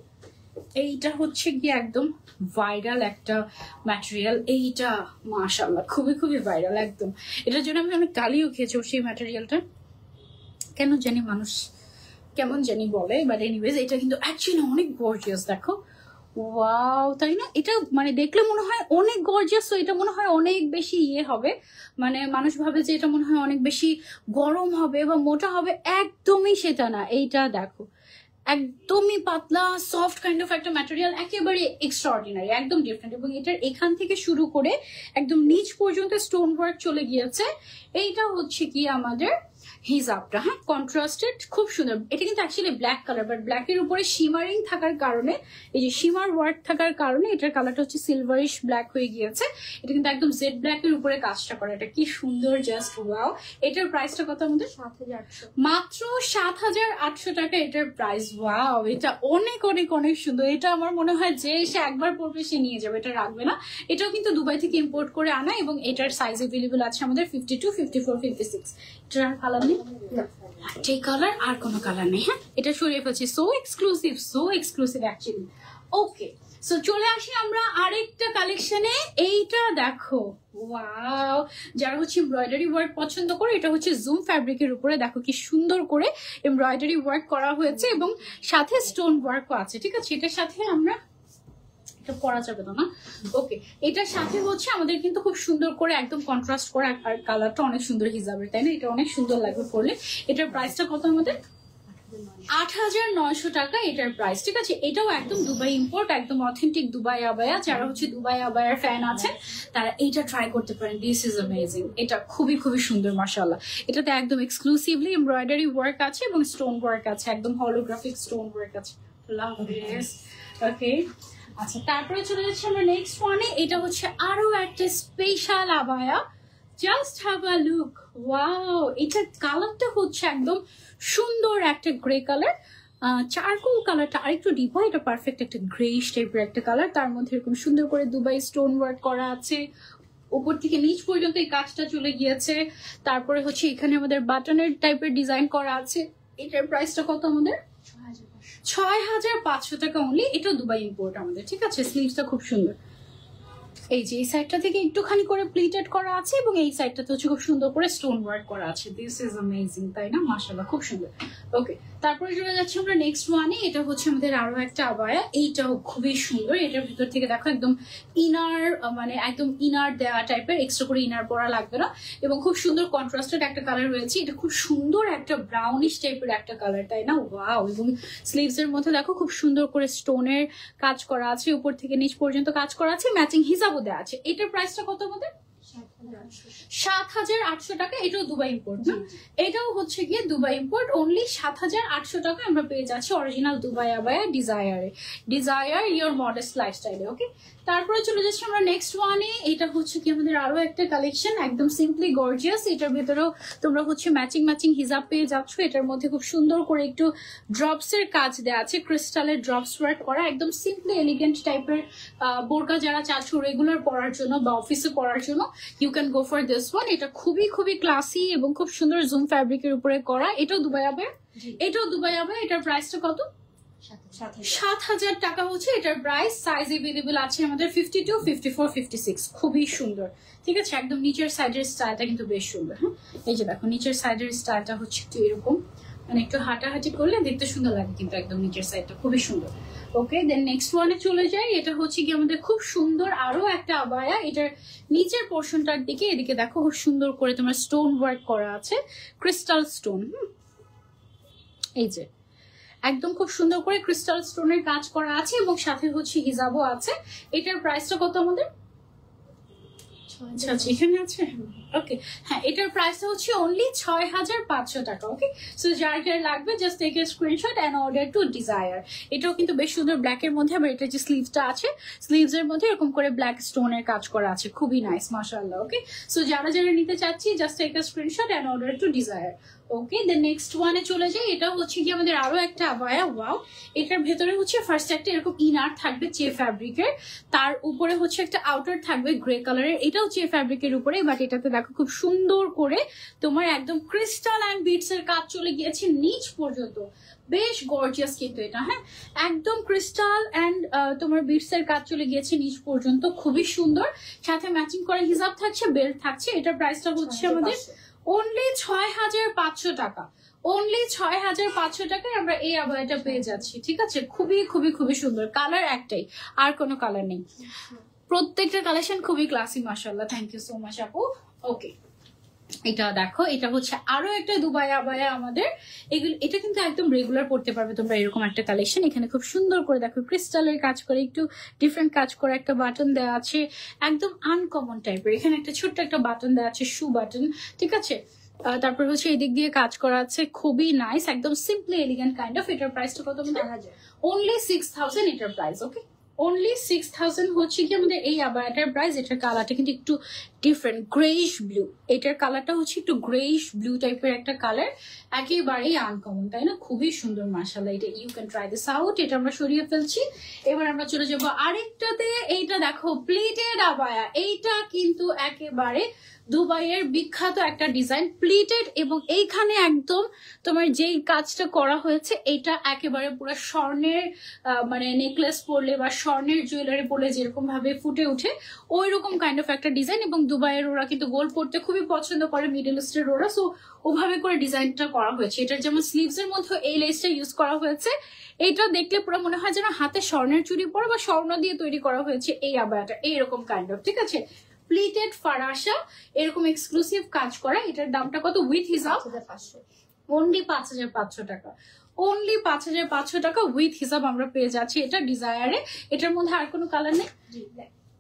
এইটা হচ্ছে কি একদম ভাইরাল একটা ম্যাটেরিয়াল, এইটা মাশাআল্লাহ খুবই খুবই ভাইরাল একদম। এটার জন্য আমি অনেক গালিও খেয়েছি সেই ম্যাটেরিয়ালটা, কেন জানি মানুষ কেমন জানি বলে, বাট এনিওয়েজ এটা কিন্তু অ্যাকচুয়ালি অনেক গর্জিয়াস। দেখো ওয়াও, তাই না? এটা মানে দেখলে মনে হয় অনেক গর্জিয়াস, তো এটা মনে হয় অনেক বেশি ইয়ে হবে, মানে মানুষ ভাবে যে এটা মনে হয় অনেক বেশি গরম হবে বা মোটা হবে, একদমই সেটা না। এইটা দেখো একদমই পাতলা সফট কাইন্ড অফ একটা ম্যাটেরিয়াল, একেবারে এক্সট্রাঅর্ডিনারি, একদম ডিফারেন্ট। এবং এটার এখান থেকে শুরু করে একদম নিচ পর্যন্ত স্টোন ওয়ার্ক চলে গিয়েছে। এইটা হচ্ছে কি আমাদের হিজাবটা, হ্যাঁ, কন্ট্রাস্টেড, খুব সুন্দর। এটা কিন্তু অ্যাকচুয়ালি ব্ল্যাক কালার, বাট ব্ল্যাকের উপরে শিমারিং থাকার কারণে, এই যে শিমার ওয়ার্ক থাকার কারণে এটার কালারটা হচ্ছে সিলভারিশ ব্ল্যাক হয়ে গিয়েছে। এটা কিন্তু একদম জেড ব্ল্যাক এর উপরে কাজটা করা, এটা কি সুন্দর, জাস্ট ওয়াও। এটার প্রাইসটা কত আমাদের?
7,800,
মাত্র 7,800 টাকা এটার প্রাইস। ওয়াও, এটা অনেক অনেক অনেক সুন্দর। এটা আমার মনে হয় যে সে একবার পরবে সে নিয়ে যাবে, এটা রাখবে না। এটাও কিন্তু দুবাই থেকে ইম্পোর্ট করে আনা, এবং এটার সাইজ অ্যাভেলেবল আছে আমাদের 52, 54, 56। এটার আর কালার নেই, এই কালার আর কোনো কালার নেই। হ্যাঁ, এটা সরিয়ে ফেলছি, সো এক্সক্লুসিভ অ্যাকচুয়ালি। ওকে, সো চলে আসি আমরা আরেকটা কালেকশনে। এইটা দেখো, ওয়াও, যারা হচ্ছে এমব্রয়ডারি ওয়ার্ক পছন্দ করে, এটা হচ্ছে জুম ফ্যাব্রিকের উপরে, দেখো কি সুন্দর করে এমব্রয়ডারি ওয়ার্ক করা হয়েছে এবং সাথে স্টোন ওয়ার্কও আছে। ঠিক আছে, এটার সাথে আমরা, এটা পরা যাবে না, ওকে, এটার সাথে হচ্ছে আমাদের কিন্তু খুব সুন্দর করে একদম কন্ট্রাস্ট করা, আর কালারটা অনেক সুন্দর হিজাবের, তাই না? এটা অনেক সুন্দর লাগবে পরলে। এটার প্রাইসটা কত আমাদের? 8,900 টাকা এটার প্রাইস। ঠিক আছে, এটাও একদম দুবাই ইম্পোর্ট, একদম অথেন্টিক দুবাই আবায়া। যারা হচ্ছে দুবাই আবায়ার ফ্যান আছেন তারা এইটা ট্রাই করতে পারেন, দিস ইজ অ্যামেজিং। এটা খুবই খুবই সুন্দর মাশাআল্লাহ। এটাতে একদম এক্সক্লুসিভলি এমব্রয়ডারি ওয়ার্ক আছে এবং স্টোন ওয়ার্ক আছে, একদম হলোগ্রাফিক স্টোন ওয়ার্ক আছে। Love this. ওকে, আচ্ছা, তারপরে চলে যাচ্ছি আমরা নেক্সট ওয়ানে। এটা হচ্ছে আরো একটা special abaya, just have a look, wow. এটার কালারটা হচ্ছে একদম সুন্দর একটা গ্রে কালার, চারকোল কালারটা আরেকটু ডিপ হয়, এটা পারফেক্ট একটা গ্রেইশ টাইপের একটা কালার। তার মধ্যে এরকম সুন্দর করে দুবাই স্টোন ওয়ার্ক করা আছে, উপর থেকে নিচ পর্যন্ত এই কাজটা চলে গিয়েছে। তারপরে হচ্ছে এখানে আমাদের বাটনের টাইপের ডিজাইন করা আছে। এটার প্রাইসটা কত আমাদের? 6,500 টাকা অনলি। এটা দুবাই ইম্পোর্ট আমাদের। ঠিক আছে, স্লিভসটা খুব সুন্দর, এই যে এই সাইডটা থেকে একটুখানি করে প্লিটেড করা আছে এবং এই সাইডটাতে হচ্ছে খুব সুন্দর করে স্টোন ওয়ার্ক করা আছে। দিস ইজ অ্যামেজিং, তাই না? মাশাআল্লাহ, খুব সুন্দর। ওকে, তারপরে চলে যাচ্ছি আমরা নেক্সট ওয়ানে। এটা হচ্ছে আমাদের আরো একটা আবায়া, এইটাও খুবই সুন্দর। এটার ভিতর থেকে দেখো একদম ইনার, মানে একদম ইনার দেওয়া টাইপের, এক্সট্রা করে ইনার পরা লাগবে না, এবং খুব সুন্দর কন্ট্রাস্টেড একটা কালার রয়েছে। এটা খুব সুন্দর একটা ব্রাউনিশ টাইপের একটা কালার, তাই না? ওয়াও। এবং স্লিভস এর মধ্যে দেখো খুব সুন্দর করে স্টোনের কাজ করা আছে, উপর থেকে নিচ পর্যন্ত কাজ করা আছে, ম্যাচিং হিজাবও দেওয়া আছে। এটার প্রাইসটা কত আমাদের? 7,800 টাকা। এটাও দুবাই ইম্পোর্ট না? এটাও হচ্ছে গিয়ে দুবাই ইম্পোর্ট, অনলি 7,800 টাকা আমরা পেয়ে যাচ্ছি অরিজিনাল দুবাই আবায়া ডিজায়ার ইয়োর মডেস্ট লাইফস্টাইলে। ওকে, তারপরে চলে যাচ্ছি আমরা নেক্সট ওয়ানে। এটা হচ্ছে কি আমাদের আরো একটা কালেকশন, একদম সিম্পলি গর্জিয়াস। এটার ভেতরেও তোমরা হচ্ছে ম্যাচিং হিজাব পেয়ে যাচ্ছ। এটার মধ্যে খুব সুন্দর করে একটু ড্রপস এর কাজ দেওয়া আছে, ক্রিস্টালের ড্রপস ওয়ার্ক করা, একদম সিম্পলি এলিগেন্ট টাইপের। বোরকা যারা চাচ্ছ রেগুলার পরার জন্য বা অফিসে পরার জন্য, you can go for this one. এটা খুবই খুবই ক্লাসি এবং খুব সুন্দর জুম ফ্যাব্রিকের উপরে করা। এটাও দুবাই আবায়া, এটার প্রাইসটা কত? 7,000 টাকা হচ্ছে এটার প্রাইস। সাইজ এভেলেবল আছে আমাদের 52, 54, 56। খুবই সুন্দর। ঠিক আছে, একদম নিচের সাইডের স্টাইলটা কিন্তু বেশ সুন্দর। হ্যাঁ, এই যে দেখো নিচের সাইডের স্টাইলটা হচ্ছে একটু এরকম, মানে একটু হাঁটাহাঁটি করলে দেখতে সুন্দর লাগে, কিন্তু একদম নিচের সাইডটা খুবই সুন্দর। ওকে, দেন নেক্সট ওয়ানে চলে যাই। এটা হচ্ছে কি আমাদের খুব সুন্দর আরো একটা আবায়া। এটার নিচের পোর্শনটার দিকে এদিকে দেখো খুব সুন্দর করে তোমার স্টোন ওয়ার্ক করা আছে, ক্রিস্টাল স্টোন। এই যে একদম খুব সুন্দর করে ক্রিস্টাল স্টোনের কাজ করা আছে এবং সাথে হচ্ছে হিজাবও আছে। এটার প্রাইসটা কত আমাদের? আচ্ছা আচ্ছা এখানে আছে ওকে হ্যাঁ এটার প্রাইস হচ্ছে অনলি 6500 টাকা ওকে সো যার যার লাগবে just take a screenshot and order to Desire এটাও কিন্তু বেশ সুন্দর ব্ল্যাক এর মধ্যে আবার এটা যে স্লিভসটা আছে স্লিভস এর মধ্যে এরকম করে ব্ল্যাক স্টোনের কাজ করা আছে খুবই নাইস মাশাআল্লাহ ওকে সো যারা যারা নিতে চাচ্ছি just take a screenshot and order to desire okay the next ওয়ানে চলে যাই এটা হচ্ছে কি আমাদের আরো একটা আবায়া ওয়াও এটার ভেতরে হচ্ছে ফার্স্ট একটা এরকম ইনার থাকবে চে ফ্যাব্রিকের তার উপরে হচ্ছে একটা আউটার থাকবে গ্রে কালারের এটাও চে ফ্যাব্রিকের উপরে বাট এটাতে দেখো খুব সুন্দর করে তোমার একদম ক্রিস্টাল অ্যান্ড বিটস এর কাজ চলে গিয়েছে নিচ পর্যন্ত বেশ গর্জিয়াস কিন্তু এটা হ্যাঁ একদম ক্রিস্টাল অ্যান্ড তোমার বিটস এর কাজ চলে গিয়েছে নিচ পর্যন্ত খুবই সুন্দর সাথে ম্যাচিং করে হিজাব থাকছে বেল্ট থাকছে এটার প্রাইসটা হচ্ছে আমাদের অনলি 6500 টাকা অনলি 6500 টাকায় আমরা এই আবায়াটা পেয়ে যাচ্ছি ঠিক আছে খুবই খুবই খুবই সুন্দর কালার একটাই আর কোনো কালার নেই প্রত্যেকটা কালেকশন খুবই ক্লাসি মাশাআল্লাহ থ্যাংক ইউ সো মাচ আপু ওকে এটা দেখো এটা হচ্ছে আরো একটা দুবাই আবায়া আমাদের এগুলো এটা কিন্তু একদম রেগুলার পড়তে পারবে তোমরা এরকম একটা কালেকশন এখানে খুব সুন্দর করে দেখো ক্রিস্টালের কাজ করে একটু ডিফারেন্ট কাজ করে একটা বাটন দেওয়া আছে একদম আনকমন টাইপের এখানে একটা ছোট্ট একটা বাটন দেওয়া আছে শু বাটন ঠিক আছে তারপর হচ্ছে এই দিক দিয়ে কাজ করা আছে খুবই নাইস একদম সিম্পলি এলিগেন্ট কাইন্ড অফ এটার প্রাইসটা কত অনলি 6000 এটার প্রাইস ওকে অনলি 6000 হচ্ছে কি আমাদের এই আবায়াটার প্রাইস এটার কালারটা কিন্তু একটু ডিফারেন্ট গ্রেইশ ব্লু এটার কালারটা হচ্ছে একটু গ্রেইশ ব্লু টাইপের একটা কালার একেবারেই আনকমন তাই না খুবই সুন্দর মাশাআল্লাহ এটা you can try this out এটা আমরা সরিয়ে ফেলছি এবার আমরা চলে যাবো আরেকটাতে এইটা দেখো প্লিটেড আবায়া এইটা কিন্তু একেবারে দুবাইয়ের বিখ্যাত একটা ডিজাইন প্লিটেড এবং এইখানে একদম তোমার যেই কাজটা করা হয়েছে এটা একেবারে পুরো স্বর্ণের মানে নেকলেস পরলে বা স্বর্ণের জুয়েলারি পরলে যেরকম ভাবে ফুটে ওঠে ওই রকম কাইন্ড অফ একটা ডিজাইন এবং দুবাইয়ের ওরা কিন্তু গোল্ড পরতে খুবই পছন্দ করে মিডল ইস্টের ওরা সো ওভাবে করে ডিজাইনটা করা হয়েছে এটার যেমন স্লিভস এর মধ্যে এই লেসটা ইউজ করা হয়েছে এটা দেখলে পুরো মনে হয় যেন হাতে স্বর্ণের চুড়ি পরা বা স্বর্ণ দিয়ে তৈরি করা হয়েছে এই আবায়াটা এইরকম কাইন্ড অফ ঠিক আছে প্লিটেড ফারাসা এরকম এক্সক্লুসিভ কাজ করা এটার দামটা কত উইথ হিসাব অনলি 5500 টাকা অনলি 5500 টাকা উইথ হিসাব আমরা পেয়ে যাচ্ছি এটা ডিজায়ারে এটার মধ্যে আর কোনো কালার নেই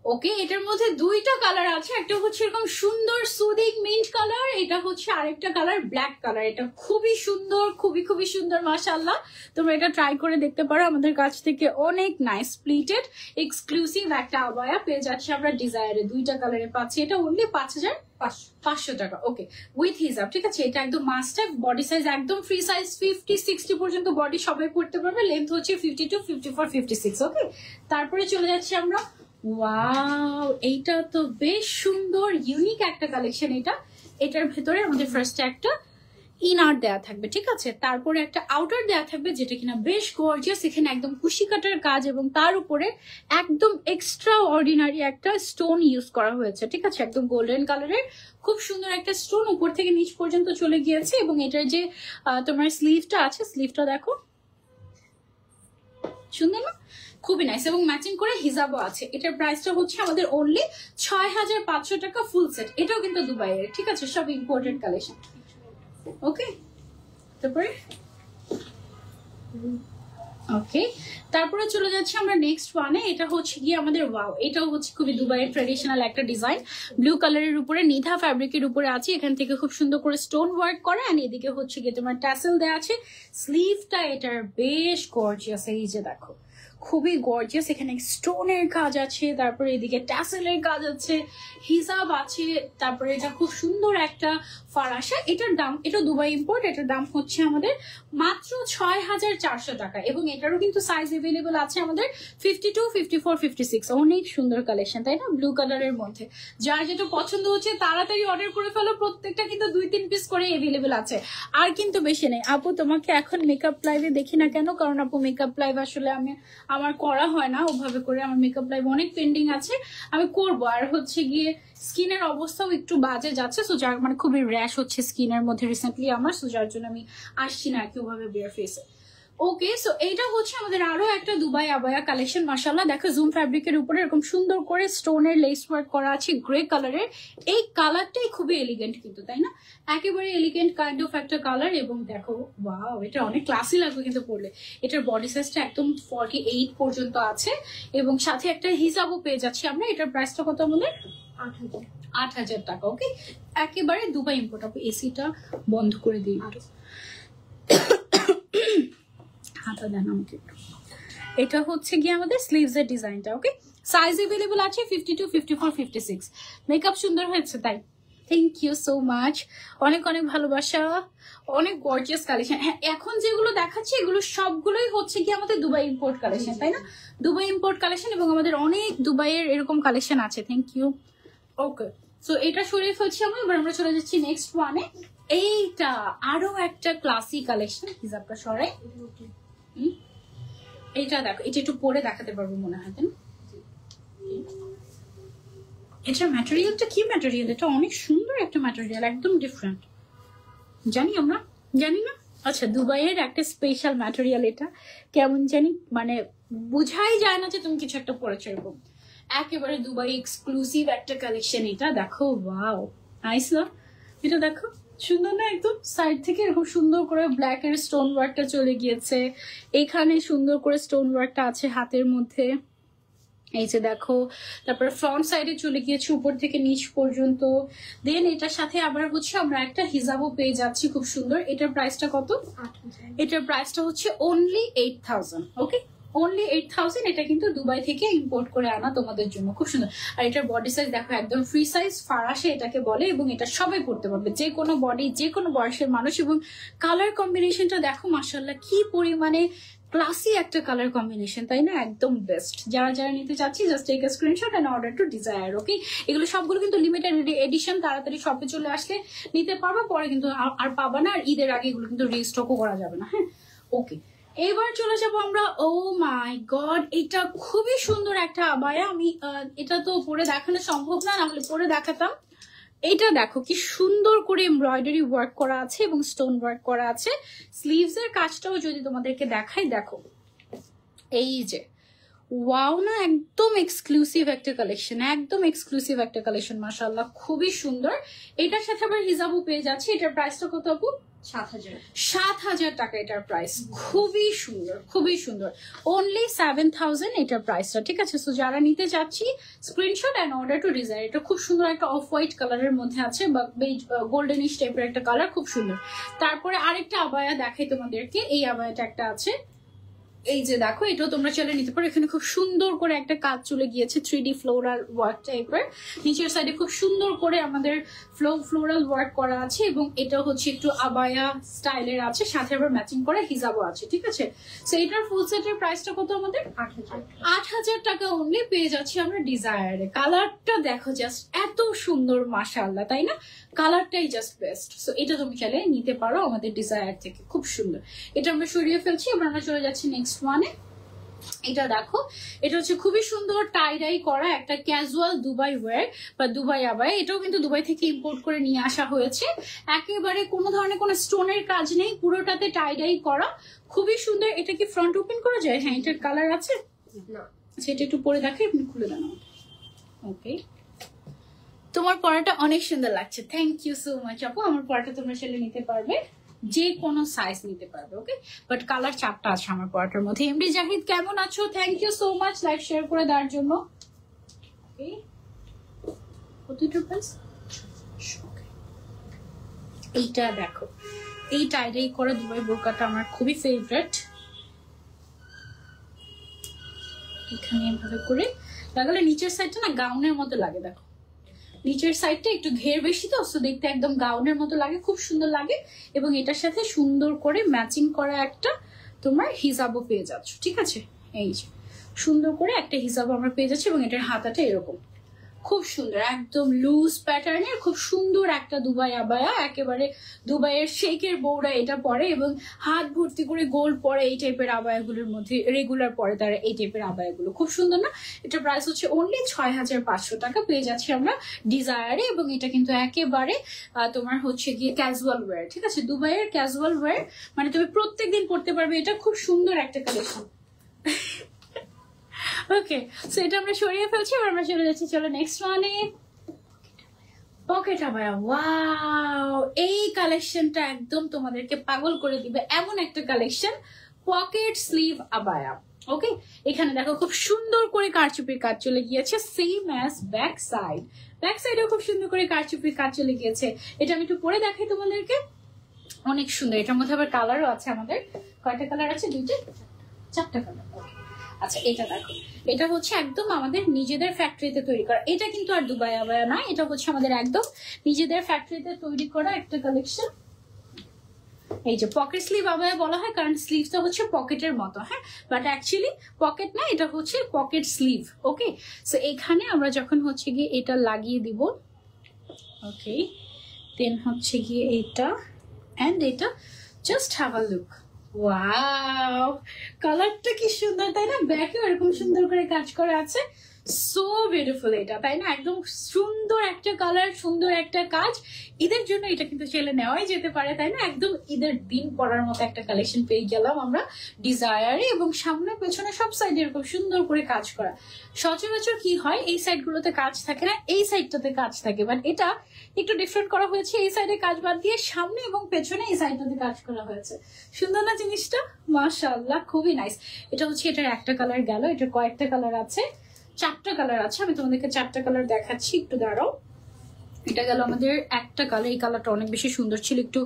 ওকে এটার মধ্যে দুইটা কালার আছে একটা হচ্ছে এরকম সুন্দর সুদিং মিন্ট কালার এটা হচ্ছে আরেকটা কালার ব্ল্যাক কালার এটা খুবই সুন্দর খুবই খুবই সুন্দর মাশাআল্লাহ তোমরা এটা ট্রাই করে দেখতে পারো আমাদের কাছ থেকে অনেক নাইস প্লিটেড এক্সক্লুসিভ একটা আবায়া পেয়ে যাচ্ছি আমরা ডিজায়ারে দুইটা কালারে পাচ্ছি এটা অনলি 5500 টাকা ওকে উইথ হিজাব ঠিক আছে এটা একদম মাস্ট হ্যাভ বডি সাইজ একদম ফ্রি সাইজ 50-60 পর্যন্ত বডি সবাই পড়তে পারবে লেন্থ হচ্ছে 52-54-56 ওকে তারপরে চলে যাচ্ছি আমরা ওয়াও এইটা তো বেশ সুন্দর ইউনিক একটা কালেকশন এটার ভেতরে আমাদের ফার্স্টে একটা ইনার দেয়া থাকবে ঠিক আছে তারপরে একটা আউটার দেয়া থাকবে যেটা কিনা বেশ গর্জিয়াস এখানে একদম কুশি কাটার কাজ এবং তার উপরে একদম এক্সট্রা অর্ডিনারি একটা স্টোন ইউজ করা হয়েছে ঠিক আছে একদম গোল্ডেন কালারের খুব সুন্দর একটা স্টোন উপর থেকে নিচ পর্যন্ত চলে গিয়েছে এবং এটার যে তোমার স্লিভটা আছে স্লিভটা দেখো সুন্দর না খুবই নাইস এবং ম্যাচিং করে হিজাবও আছে এটার প্রাইসটা হচ্ছে আমাদের অনলি 6500 টাকা ফুল সেট এটাও কিন্তু দুবাইয়ের ঠিক আছে সব ইম্পোর্টেড কালেকশন ওকে তারপরে ওকে তারপরে চলে যাচ্ছি আমরা নেক্সট ওয়ানে এটা হচ্ছে গিয়ে আমাদের ওয়াও এটাও হচ্ছে খুবই দুবাইয়ের ট্রেডিশনাল একটা ডিজাইন ব্লু কালারের উপরে নিধা ফ্যাব্রিকের উপরে আছে এখান থেকে খুব সুন্দর করে স্টোন ওয়ার্ক করা আর এদিকে হচ্ছে গিয়ে তোমার ট্যাসেল দেওয়া আছে স্লিভটা এটার বেশ গর্জিয়াস এই যে দেখো খুবই গর্জিয়াস এখানে স্টোনের কাজ আছে তারপরে এদিকে ট্যাসেলের কাজ আছে হিজাব আছে তারপরে এটা খুব সুন্দর একটা ফারাসা এটার দাম এটা দুবাই ইম্পোর্ট এটার দাম হচ্ছে আমাদের মাত্র 6400 টাকা এবং এটারও কিন্তু সাইজ এভেলেবল আছে আমাদের 52-54-56 অনেক সুন্দর কালেকশন তাই না ব্লু কালারের মধ্যে যার যেটা পছন্দ হচ্ছে তাড়াতাড়ি অর্ডার করে ফেলো প্রত্যেকটা কিন্তু 2-3 পিস করে এভেলেবল আছে আর কিন্তু বেশি নেই আপু তোমাকে এখন মেকআপ লাইভে দেখি না কেন কারণ আপু মেকআপ লাইভ আসলে আমার করা হয় না ওভাবে করে আমার মেকআপ লাইভ অনেক পেন্ডিং আছে আমি করব আর হচ্ছে গিয়ে স্কিনের অবস্থাও একটু বাজে যাচ্ছে সো যার মানে খুবই র্যাশ হচ্ছে স্কিনের মধ্যে রিসেন্টলি আমার সো যার জন্য আমি আসছি না কি ওভাবে বেয়ার ফেসে ওকে সো এইটা হচ্ছে আমাদের আরো একটা দুবাই আবায়া কালেকশন মাশাআল্লাহ দেখো জুম ফ্যাব্রিকের উপরে এরকম সুন্দর করে স্টোনের লেস ওয়ার্ক করা আছে গ্রে কালারের এই কালারটাই খুবই এলিগেন্ট কিন্তু তাই না একেবারে এলিগেন্ট কাইন্ড অফ একটা কালার এবং দেখো ওয়াও এটা অনেক ক্লাসি লাগবে কিন্তু পরলে এটার বডি সাইজটা একদম 48 পর্যন্ত আছে এবং সাথে একটা হিজাবও পেয়ে যাচ্ছি আমরা এটার প্রাইসটা কত আমাদের 8,000 টাকা। ওকে, একেবারে দুবাই ইম্পোর্ট। আপু এসিটা বন্ধ করে দিই একটু, হাতা দেন আমাকে একটু। এটা হচ্ছে গিয়ে আমাদের স্লিভস এর ডিজাইনটা। ওকে, সাইজ अवेलेबल আছে 52, 54, 56। মেকআপ সুন্দর হয়েছে তাই থ্যাংক ইউ সো মাচ, অনেক অনেক ভালোবাসা, অনেক গর্জিয়াস কালেকশন। হ্যাঁ, এখন যেগুলো দেখাচ্ছি এগুলো সবগুলোই হচ্ছে কি আমাদের দুবাই ইম্পোর্ট কালেকশন, তাই না? দুবাই ইম্পোর্ট কালেকশন, এবং আমাদের অনেক দুবাইয়ের এরকম কালেকশন আছে। Thank you. ওকে, সো এটা সরিয়ে ফেলছি আমরা, এবার আমরা চলে যাচ্ছি নেক্সট ওয়ানে। এইটা আরো একটা ক্লাসি কালেকশন, হিজাবটা সরাই। এইটা দেখো, এটা একটু পরে দেখাতে পারবো মনে হয়, তাই না? এটার ম্যাটেরিয়ালটা কি ম্যাটেরিয়াল? এটা অনেক সুন্দর একটা ম্যাটেরিয়াল, একদম ডিফারেন্ট। জানি আমরা, জানি না। আচ্ছা, দুবাইয়ের একটা স্পেশাল ম্যাটেরিয়াল এটা, কেমন জানি মানে বুঝাই যায় না যে তুমি কিছু একটা পরেছো এরকম। একেবারে দুবাই এক্সক্লুসিভ একটা কালেকশন এটা। দেখো, ওয়াও নাইস না? এটা দেখো সুন্দর না? একদম সাইড থেকে এরকম সুন্দর করে ব্ল্যাক এর স্টোন ওয়ার্কটা চলে গিয়েছে, এখানে সুন্দর করে স্টোন ওয়ার্কটা আছে হাতের মধ্যে, এই যে দেখো। তারপর ফ্রন্ট সাইডে চলে গিয়েছে উপর থেকে নিচ পর্যন্ত। দেন এটার সাথে আবার হচ্ছে আমরা একটা হিজাবও পেয়ে যাচ্ছি, খুব সুন্দর। এটার প্রাইসটা কত?
8,000।
এটার প্রাইসটা হচ্ছে অনলি 8,000। ওকে, অনলি 8,000। এটা কিন্তু দুবাই থেকে ইম্পোর্ট করে আনা তোমাদের জন্য, খুব সুন্দর। আর এটার বডি সাইজ দেখো, একদম ফ্রি সাইজ, ফারাসে এটাকে বলে, এবং এটা সবাই পড়তে পারবে, যে কোনো বডি, যে কোনো বয়সের মানুষ। এবং কালার কম্বিনেশনটা দেখো, মাশাআল্লাহ কি পরিমাণে ক্লাসি একটা কালার কম্বিনেশন, তাই না? একদম বেস্ট। যারা যারা নিতে চাচ্ছি, just take a screenshot and order to desire. Okay, এগুলো সবগুলো কিন্তু লিমিটেড এডিশন, তাড়াতাড়ি শপে চলে আসলে নিতে পারবে, পরে কিন্তু আর পাবা না। আর ঈদের আগে এগুলো কিন্তু রিস্টকও করা যাবে না। হ্যাঁ, ওকে, এবার চলে যাবো আমরা। ও মাই গড, এটা খুবই সুন্দর একটা আবায়া। আমি এটা তো পরে দেখানো সম্ভব না, নাহলে পরে দেখাতাম। এটা দেখো কি সুন্দর করে এমব্রয়ডারি ওয়ার্ক করা আছে এবং স্টোন ওয়ার্ক করা আছে। স্লিভস এর কাজটাও যদি তোমাদেরকে দেখাই, দেখো এই যে ওয়াও না, একদম এক্সক্লুসিভ একটা কালেকশন, একদম এক্সক্লুসিভ একটা কালেকশন, মাশাআল্লাহ খুবই সুন্দর। এটার সাথে আবার হিজাবও পেয়ে যাচ্ছে। এটার প্রাইসটা কত আপু?
7,000।
7,000 টাকা এটার প্রাইস। খুবই সুন্দর, খুবই সুন্দর। অনলি 7,000 এটার প্রাইসটা, ঠিক আছে? সো যারা নিতে চাচ্ছি, screenshot and order to Desire. এটা খুব সুন্দর একটা অফ হোয়াইট কালারের মধ্যে আছে, বা গোল্ডেনিশ টাইপের একটা কালার, খুব সুন্দর। তারপরে আরেকটা আবায়া দেখাই তোমাদেরকে। এই আবায়াটা একটা আছে, এই যে দেখো, এটাও তোমরা চলে নিতে পারো। এখানে খুব সুন্দর করে একটা কাজ চলে গিয়েছে, 3D ফ্লোরাল ওয়ার্ক টাইপের। নিচের সাইডে খুব সুন্দর করে আমাদের ফ্লোরাল ওয়ার্ক করা আছে, এবং এটা হচ্ছে একটু আবায়া স্টাইলের আছে, সাথে আবার ম্যাচিং করে হিজাবও আছে, ঠিক আছে? সো এটার ফুল সেটের প্রাইসটা কত আমাদের?
8,000।
8,000 টাকা অনলি পেয়ে যাচ্ছি আমরা ডিজায়ারে। কালারটা দেখো, জাস্ট এত সুন্দর, মাশাআল্লাহ, তাই না? কালারটাই জাস্ট বেস্ট। সো এটা তুমি চাইলে নিতে পারো আমাদের ডিজায়ার থেকে, খুব সুন্দর। এটা আমরা সরিয়ে ফেলছি, এবার আমরা চলে যাচ্ছি নেক্সট ওয়ানে। এটা দেখো, এটা হচ্ছে খুবই সুন্দর টাই ডাই করা একটা ক্যাজুয়াল দুবাই ওয়্যার বা দুবাই আবায়া। এটাও কিন্তু দুবাই থেকে ইম্পোর্ট করে নিয়ে আসা হয়েছে। একেবারে কোনো ধরনের কোনো স্টোনের কাজ নেই, পুরোটাতে টাই ডাই করা, খুবই সুন্দর। এটা কি ফ্রন্ট ওপেন করা যায়? হ্যাঁ, এটার কালার আছে
না।
সেটা একটু পরে দেখে, আপনি খুলে দেন আমাকে। ওকে, তোমার পড়াটা অনেক সুন্দর লাগছে, থ্যাংক ইউ সো মাচ আপু। আমার পড়াটা তোমরা সেলে নিতে পারবে, যে কোনো সাইজ নিতে পারবে। ওকে, বাট কালার 4টা আছে আমার পড়াটার মধ্যে। এমডি জাহিদ কেমন আছো? Thank you so much live share করে দেওয়ার জন্য। ওকে, কতটা প্রাইস? এইটা দেখো, এই টাইডাই করা দুবাই বোরকাটা আমার খুবই ফেভারিট। এখানে এভাবে করে লাগালে নিচের সাইডটা না গাউনের মতো লাগে। দেখো, নিচের সাইডটা একটু ঘের বেশি, তো সো দেখতে একদম গাউনের মতো লাগে, খুব সুন্দর লাগে। এবং এটার সাথে সুন্দর করে ম্যাচিং করা একটা তোমার হিজাবও পেয়ে যাচ্ছ, ঠিক আছে? এই যে সুন্দর করে একটা হিজাব আমরা পেয়ে যাচ্ছি, এবং এটার হাতাটা এরকম খুব সুন্দর, একদম লুজ প্যাটার্নের, খুব সুন্দর একটা দুবাই আবায়া। একেবারে দুবাইয়ের শেখের বউরা এটা পরে, এবং হাত ভর্তি করে গোল্ড পরে এই টাইপের আবায়াগুলোর মধ্যে রেগুলার পরে তারা এই টাইপের আবায়াগুলো, খুব সুন্দর না? এটা প্রাইস হচ্ছে অনলি 6,500 টাকা পেয়ে যাচ্ছি আমরা ডিজায়ারে। এবং এটা কিন্তু একেবারে তোমার হচ্ছে গিয়ে ক্যাজুয়াল ওয়্যার, ঠিক আছে? দুবাইয়ের ক্যাজুয়াল ওয়্যার, মানে তুমি প্রত্যেকদিন পড়তে পারবে। এটা খুব সুন্দর একটা কালেকশন। ওকে, সো এটা আমরা সরিয়ে ফেলছি, এবার আমরা চলে যাচ্ছি, চলো নেক্সট ওয়ানে। পকেট আবায়া, ওয়াও, এই কালেকশনটা একদম তোমাদেরকে পাগল করে দিবে, এমন একটা কালেকশন, পকেট স্লিভ আবায়া। ওকে, এখানে দেখো খুব সুন্দর করে কারচুপির কাজ চলে গিয়েছে, same as back side. Back সাইডেও খুব সুন্দর করে কারচুপির কাজ চলে গিয়েছে। এটা আমি একটু পরে দেখাই তোমাদেরকে, অনেক সুন্দর। এটার মধ্যে আবার কালারও আছে আমাদের। কয়টা কালার আছে? 2টা 4টা কালার। আচ্ছা, এটা দেখো, এটা হচ্ছে একদম আমাদের নিজেদের ফ্যাক্টরিতে তৈরি করা। এটা কিন্তু আর দুবাই আবায়া না, এটা হচ্ছে আমাদের একদম নিজেদের ফ্যাক্টরিতে তৈরি করা একটা কালেকশন। এই যে পকেট স্লিভ আবায়া বলা হয় কারণ স্লিভটা হচ্ছে পকেটের মতো, হ্যাঁ, বাট অ্যাকচুয়ালি পকেট না, এটা হচ্ছে পকেট স্লিভ। ওকে, সো এখানে আমরা যখন হচ্ছে গিয়ে এটা লাগিয়ে দিব, ওকে, দেন হচ্ছে গিয়ে এটা এন্ড এটা, just have a look. Wow, কালারটা কি সুন্দর, তাই না? ব্যাকেও এরকম সুন্দর করে কাজ করা আছে, সো বিউটিফুল এটা, তাই না? একদম সুন্দর একটা কালার, সুন্দর একটা কাজ। ঈদের জন্য এটা কিন্তু চাইলে নেওয়াই যেতে পারে, তাই না? একদম ঈদের দিন পরার মতো একটা কালেকশন পেয়ে গেলাম আমরা ডিজায়ারে, এবং সামনে পেছনে সব সাইডে এরকম সুন্দর করে কাজ করা। সচরাচর কি হয়, এই সাইড গুলোতে কাজ থাকে না, এই সাইডটাতে কাজ থাকে, বাট এটা একটু ডিফারেন্ট করা হয়েছে। এই সাইডে কাজ বাদ দিয়ে সামনে এবং পেছনে এই সাইডটাতে কাজ করা হয়েছে। সুন্দর না জিনিসটা? মাশাআল্লাহ, খুবই নাইস। এটা হচ্ছে, এটার একটা কালার গেল, এটার কয়েকটা কালার আছে, 4টা কালার আছে। আমি তোমাদেরকে 4টা কালার দেখাচ্ছি, একটু দাঁড়াও। এটা গেল আমাদের একটা কালার, এই কালারটা অনেক বেশি সুন্দর ছিল, একটু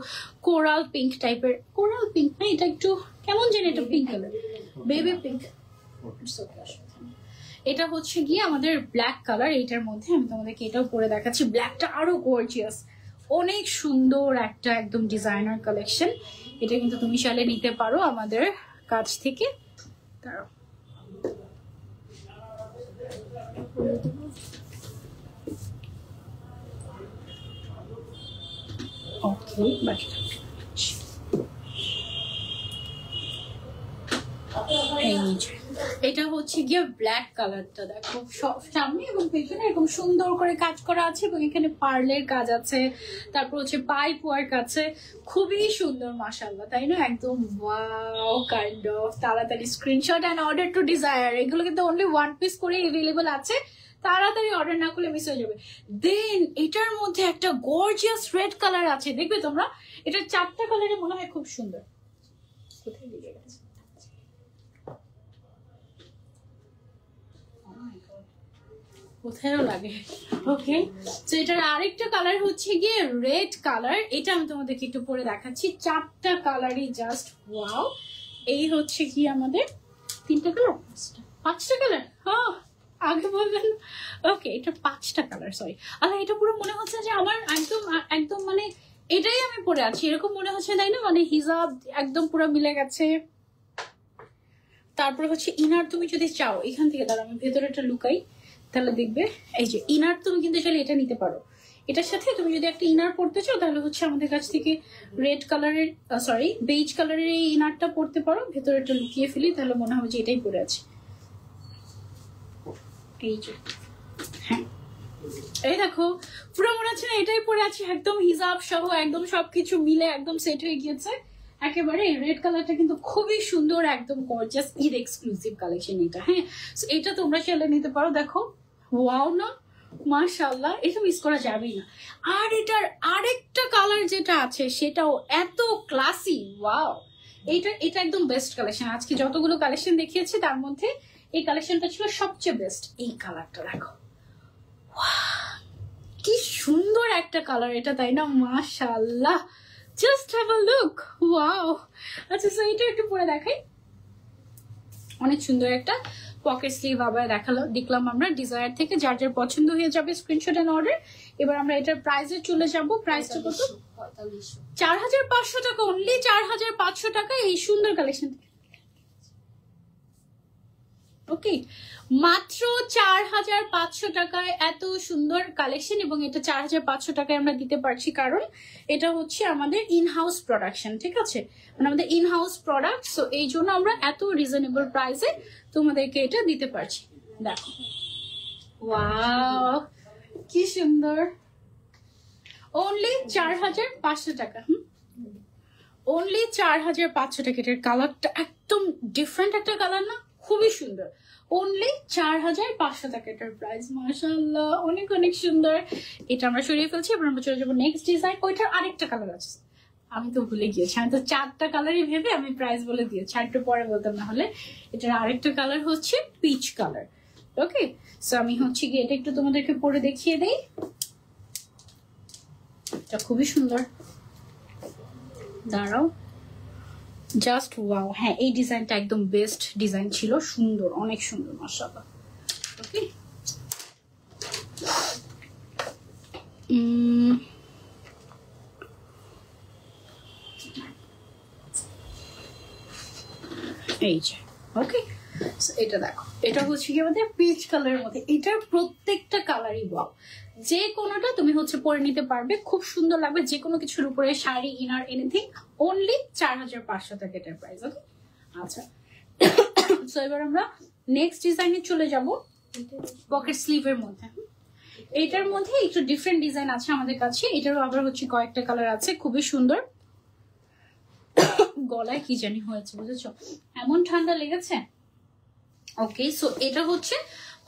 কোরাল পিঙ্ক টাইপের। কোরাল পিঙ্ক না, এটা একটু কেমন জানি, এটা পিঙ্ক কালার, বেবি পিঙ্ক। এটা হচ্ছে গিয়ে আমাদের ব্ল্যাক কালার, এইটার মধ্যে আমি তোমাদেরকে এটাও পরে দেখাচ্ছি। ব্ল্যাকটা আরো গর্জিয়াস, অনেক সুন্দর একটা একদম ডিজাইনার কালেকশন। এটা কিন্তু তুমি চাইলে নিতে পারো আমাদের কাছ থেকে। দাঁড়াও, ওকে, এটা হচ্ছে গিয়ে ব্ল্যাক কালারটা, দেখো সামনে এবং পেছনে এরকম সুন্দর করে কাজ করা আছে, এবং এখানে পার্লের কাজ আছে, তারপর হচ্ছে পাইপ ওয়ার্ক আছে, খুবই সুন্দর মাশাআল্লাহ, তাই না? একদম ওয়াও কাইন্ড অফ। তাড়াতাড়ি screenshot and order to Desire, এগুলো কিন্তু অনলি 1 পিস করে অ্যাভেলেবল আছে, তাড়াতাড়ি অর্ডার না করলে মিস হয়ে যাবে। দেন এটার মধ্যে একটা গর্জিয়াস রেড কালার আছে, দেখবে তোমরা, এটা 4টা কালারে মনে হয় খুব সুন্দর। কোথায় লেগে গেছে? কোথায়ও লাগে। ওকে, তো এটার আরেকটা কালার হচ্ছে গিয়ে রেড কালার। এটা আমি তোমাদেরকে একটু পরে দেখাচ্ছি। 4টা কালারই জাস্ট ওয়াও। এই হচ্ছে কি আমাদের 3টা কালার, 5টা কালার, হ্যাঁ আগে বলবেন। ওকে, এটা 5টা কালার, সরি। আচ্ছা, এটা পুরো মনে হচ্ছে যে আমার একদম একদম মানে এটাই আমি পরে আছি এরকম মনে হচ্ছে, তাই না? মানে হিজাব একদম পুরো মিলে গেছে। তারপর হচ্ছে ইনার, তুমি যদি চাও এখান থেকে, দাঁড়া আমি ভেতরেটা লুকাই, তাহলে দেখবে এই যে ইনার তুমি কিন্তু চাইলে এটা নিতে পারো। এটার সাথে তুমি যদি একটা ইনার পড়তে চাও, তাহলে হচ্ছে আমাদের কাছ থেকে রেড কালারের, সরি বেজ কালারের এই ইনারটা পড়তে পারো। ভেতরেটা লুকিয়ে ফেলি, তাহলে মনে হবে যে এটাই পরে আছে। এই যে, হ্যাঁ, এই দেখো, পুরো মনে হচ্ছে না এটাই পরে আছে, একদম হিজাব সহ একদম সবকিছু মিলে একদম সেট হয়ে গিয়েছে একেবারে। রেড কালারটা কিন্তু খুবই সুন্দর, একদম গর্জিয়াস ঈদ এক্সক্লুসিভ কালেকশন এটা, হ্যাঁ। এটা তোমরা চাইলে নিতে পারো। দেখো ওয়াও না, মাশাআল্লাহ, এটা মিস করা যাবেই না। আর এটার আরেকটা কালার যেটা আছে সেটাও এত ক্লাসি, ওয়াও। এটা একদম বেস্ট কালেকশন। আজকে যতগুলো কালেকশন দেখিয়েছি তার মধ্যে এই কালেকশনটা ছিল সবচেয়ে বেস্ট। এই কালারটা দেখো, কি সুন্দর একটা কালার এটা, তাই না? মাশাআল্লাহ, just have a look, wow. আচ্ছা, সো এটা একটু পরে দেখাই। অনেক সুন্দর একটা পকেট স্লিভ আবার দেখলাম আমরা ডিজায়ার থেকে। যার যার পছন্দ হয়ে যাবে স্ক্রিনশট এন্ড অর্ডার। এবার আমরা এটার প্রাইসে চলে যাব। প্রাইসটা কত? 4500 টাকা, অনলি 4500 টাকা এই সুন্দর কালেকশন। ওকে, মাত্র 4500 টাকায় এত সুন্দর কালেকশন, এবং এটা 4500 টাকায় আমরা দিতে পারছি কারণ এটা হচ্ছে আমাদের ইনহাউস প্রোডাকশন, ঠিক আছে? মানে আমাদের ইনহাউস প্রোডাক্ট, সো এই জন্য আমরা এত রিজনেবল প্রাইসে তোমাদেরকে এটা দিতে পারছি। দেখো, ওয়াও, কি সুন্দর, অনলি 4500 টাকা। অনলি 4500 টাকা। এটার কালারটা একদম ডিফারেন্ট একটা কালার না, খুবই সুন্দর। অনলি 4500 টাকা এটার প্রাইস। মাশাআল্লাহ, অনেক অনেক সুন্দর। এটা আমরা সরিয়ে ফেলছি, এবার আমরা চলে যাবো নেক্সট ডিজাইন। ওইটার আরেকটা কালার আছে, আমি তো ভুলে গিয়েছি, আমি তো 4টা কালারই ভেবে আমি প্রাইস বলে দিয়েছি, একটু পরে বলতাম না হলে। এটার আরেকটা কালার হচ্ছে পিচ কালার। ওকে, সো আমি হচ্ছে গিয়ে এটা একটু তোমাদেরকে পরে দেখিয়ে দেই। এটা খুবই সুন্দর, দাঁড়াও, জাস্ট ওয়াও। হ্যাঁ, এই ডিজাইনটা একদম বেস্ট ডিজাইন ছিল, সুন্দর, অনেক সুন্দর মাশাআল্লাহ। ওকে, এই যে ওকে, এটা দেখো, এটা হচ্ছে কি আমাদের পিচ কালারের মধ্যে। এটার প্রত্যেকটা কালারই ওয়াও, যে কোনোটা তুমি হচ্ছে পরে নিতে পারবে, খুব সুন্দর লাগবে যে কোনো কিছুর উপরে, শাড়ি, ইনার, এনিথিং। অনলি 4500 টাকা এটার প্রাইস। ওকে, আচ্ছা, তো এবার আমরা নেক্সট ডিজাইনে চলে যাব, পকেট স্লিভের মধ্যে। এটার মধ্যে একটু ডিফারেন্ট ডিজাইন আছে আমাদের কাছে, এটারও আবার হচ্ছে কয়েকটা কালার আছে, খুবই সুন্দর। গলায় কি জানি হয়েছে, বুঝেছো, এমন ঠান্ডা লেগেছে। ওকে, সো এটা হচ্ছে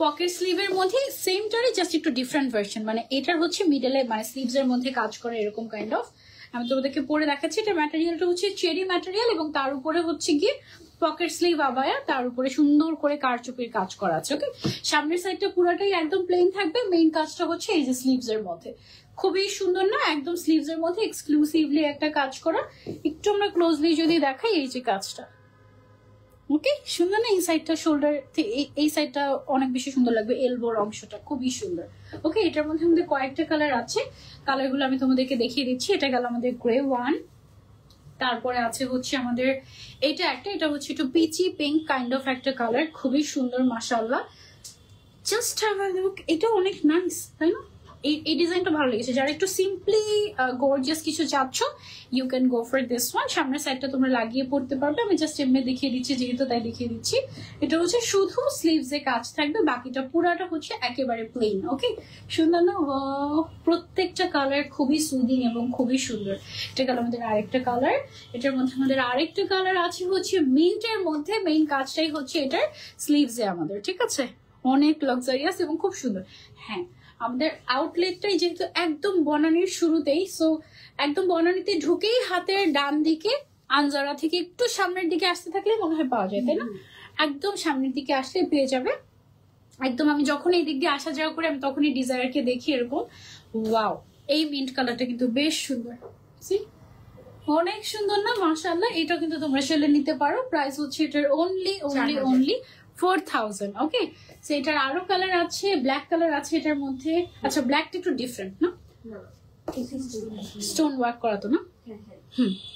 পকেট স্লিভের মধ্যে সেমটারই জাস্ট একটু ডিফারেন্ট ভার্সন, মানে এটার হচ্ছে মিডলে মানে স্লিভস এর মধ্যে কাজ করে এরকম কাইন্ড অফ। আমি তোমাদেরকে পরে দেখাচ্ছি। এটা ম্যাটেরিয়ালটা হচ্ছে চেরি ম্যাটেরিয়াল এবং তার উপরে হচ্ছে গিয়ে পকেট স্লিভ আবায়া, তার উপরে সুন্দর করে কারচুপির কাজ করা আছে। ওকে, সামনের সাইডটা পুরোটাই একদম প্লেন থাকবে, মেইন কাজটা হচ্ছে এই যে স্লিভস এর মধ্যে। খুবই সুন্দর না, একদম স্লিভস এর মধ্যে এক্সক্লুসিভলি একটা কাজ করা। একটু আমরা ক্লোজলি যদি দেখাই, এই যে কাজটা, ওকে, সুন্দর না? এই সাইডটা শোল্ডার, এই সাইডটা অনেক বেশি সুন্দর লাগবে, এলবোর অংশটা খুবই সুন্দর। ওকে, এটার মধ্যে আমাদের কয়েকটা কালার আছে, কালারগুলো আমি তোমাদেরকে দেখিয়ে দিচ্ছি। এটা গেল আমাদের গ্রে 1, তারপরে আছে হচ্ছে আমাদের এটা একটা, এটা হচ্ছে একটু পিচি পিঙ্ক কাইন্ড অফ একটা কালার, খুবই সুন্দর মাশাআল্লাহ। জাস্ট হ্যাভ আ লুক, এটা অনেক নাইস, তাই না? এই ডিজাইনটা ভালো লেগেছে। যারা একটু সিম্পলি গর্জিয়াস কিছু চাচ্ছ, you can go for this one. সামনের সাইডটা তোমরা লাগিয়ে পড়তে পারবে, আমি জাস্ট এমনি দেখিয়ে দিচ্ছি যেহেতু, তাই দেখিয়ে দিচ্ছি। এটা হচ্ছে শুধু স্লিভস এ কাজ থাকবে, বাকিটা পুরাটা হচ্ছে একেবারে প্লেন। ওকে, সুন্দর না? প্রত্যেকটা কালার খুবই সুদিং এবং খুবই সুন্দর। এটা গেল আমাদের আরেকটা কালার। এটার মধ্যে আমাদের আরেকটা কালার আছে হচ্ছে মিন্টের মধ্যে, মেইন কাজটাই হচ্ছে এটার স্লিভস এ আমাদের, ঠিক আছে? অনেক লাক্সারিয়াস এবং খুব সুন্দর। হ্যাঁ, আমাদের আউটলেটটাই যেহেতু একদম বনানীর শুরুতেই, সো একদম বনানীতে ঢুকেই হাতের ডান দিকে আনজারা থেকে একটু সামনের দিকে আসতে থাকলে মনে হয় পাওয়া যায়, তাই না? একদম সামনের দিকে আসলে পেয়ে যাবে। একদম আমি যখন এই দিক দিয়ে আসা যাওয়া করে আমি তখনই ডিজায়ারকে দেখি এরকম, ওয়াও, এই মিন্ট কালারটা কিন্তু বেশ সুন্দর, অনেক সুন্দর না মাশাআল্লাহ। এটা কিন্তু তোমরা সেলে নিতে পারো, প্রাইস হচ্ছে এটার অনলি 4000। ওকে, সো এটার আরো কালার আছে, ব্ল্যাক কালার আছে এটার মধ্যে। আচ্ছা, ব্ল্যাকটা একটু ডিফারেন্ট না, স্টোন ওয়ার্ক করা তো না?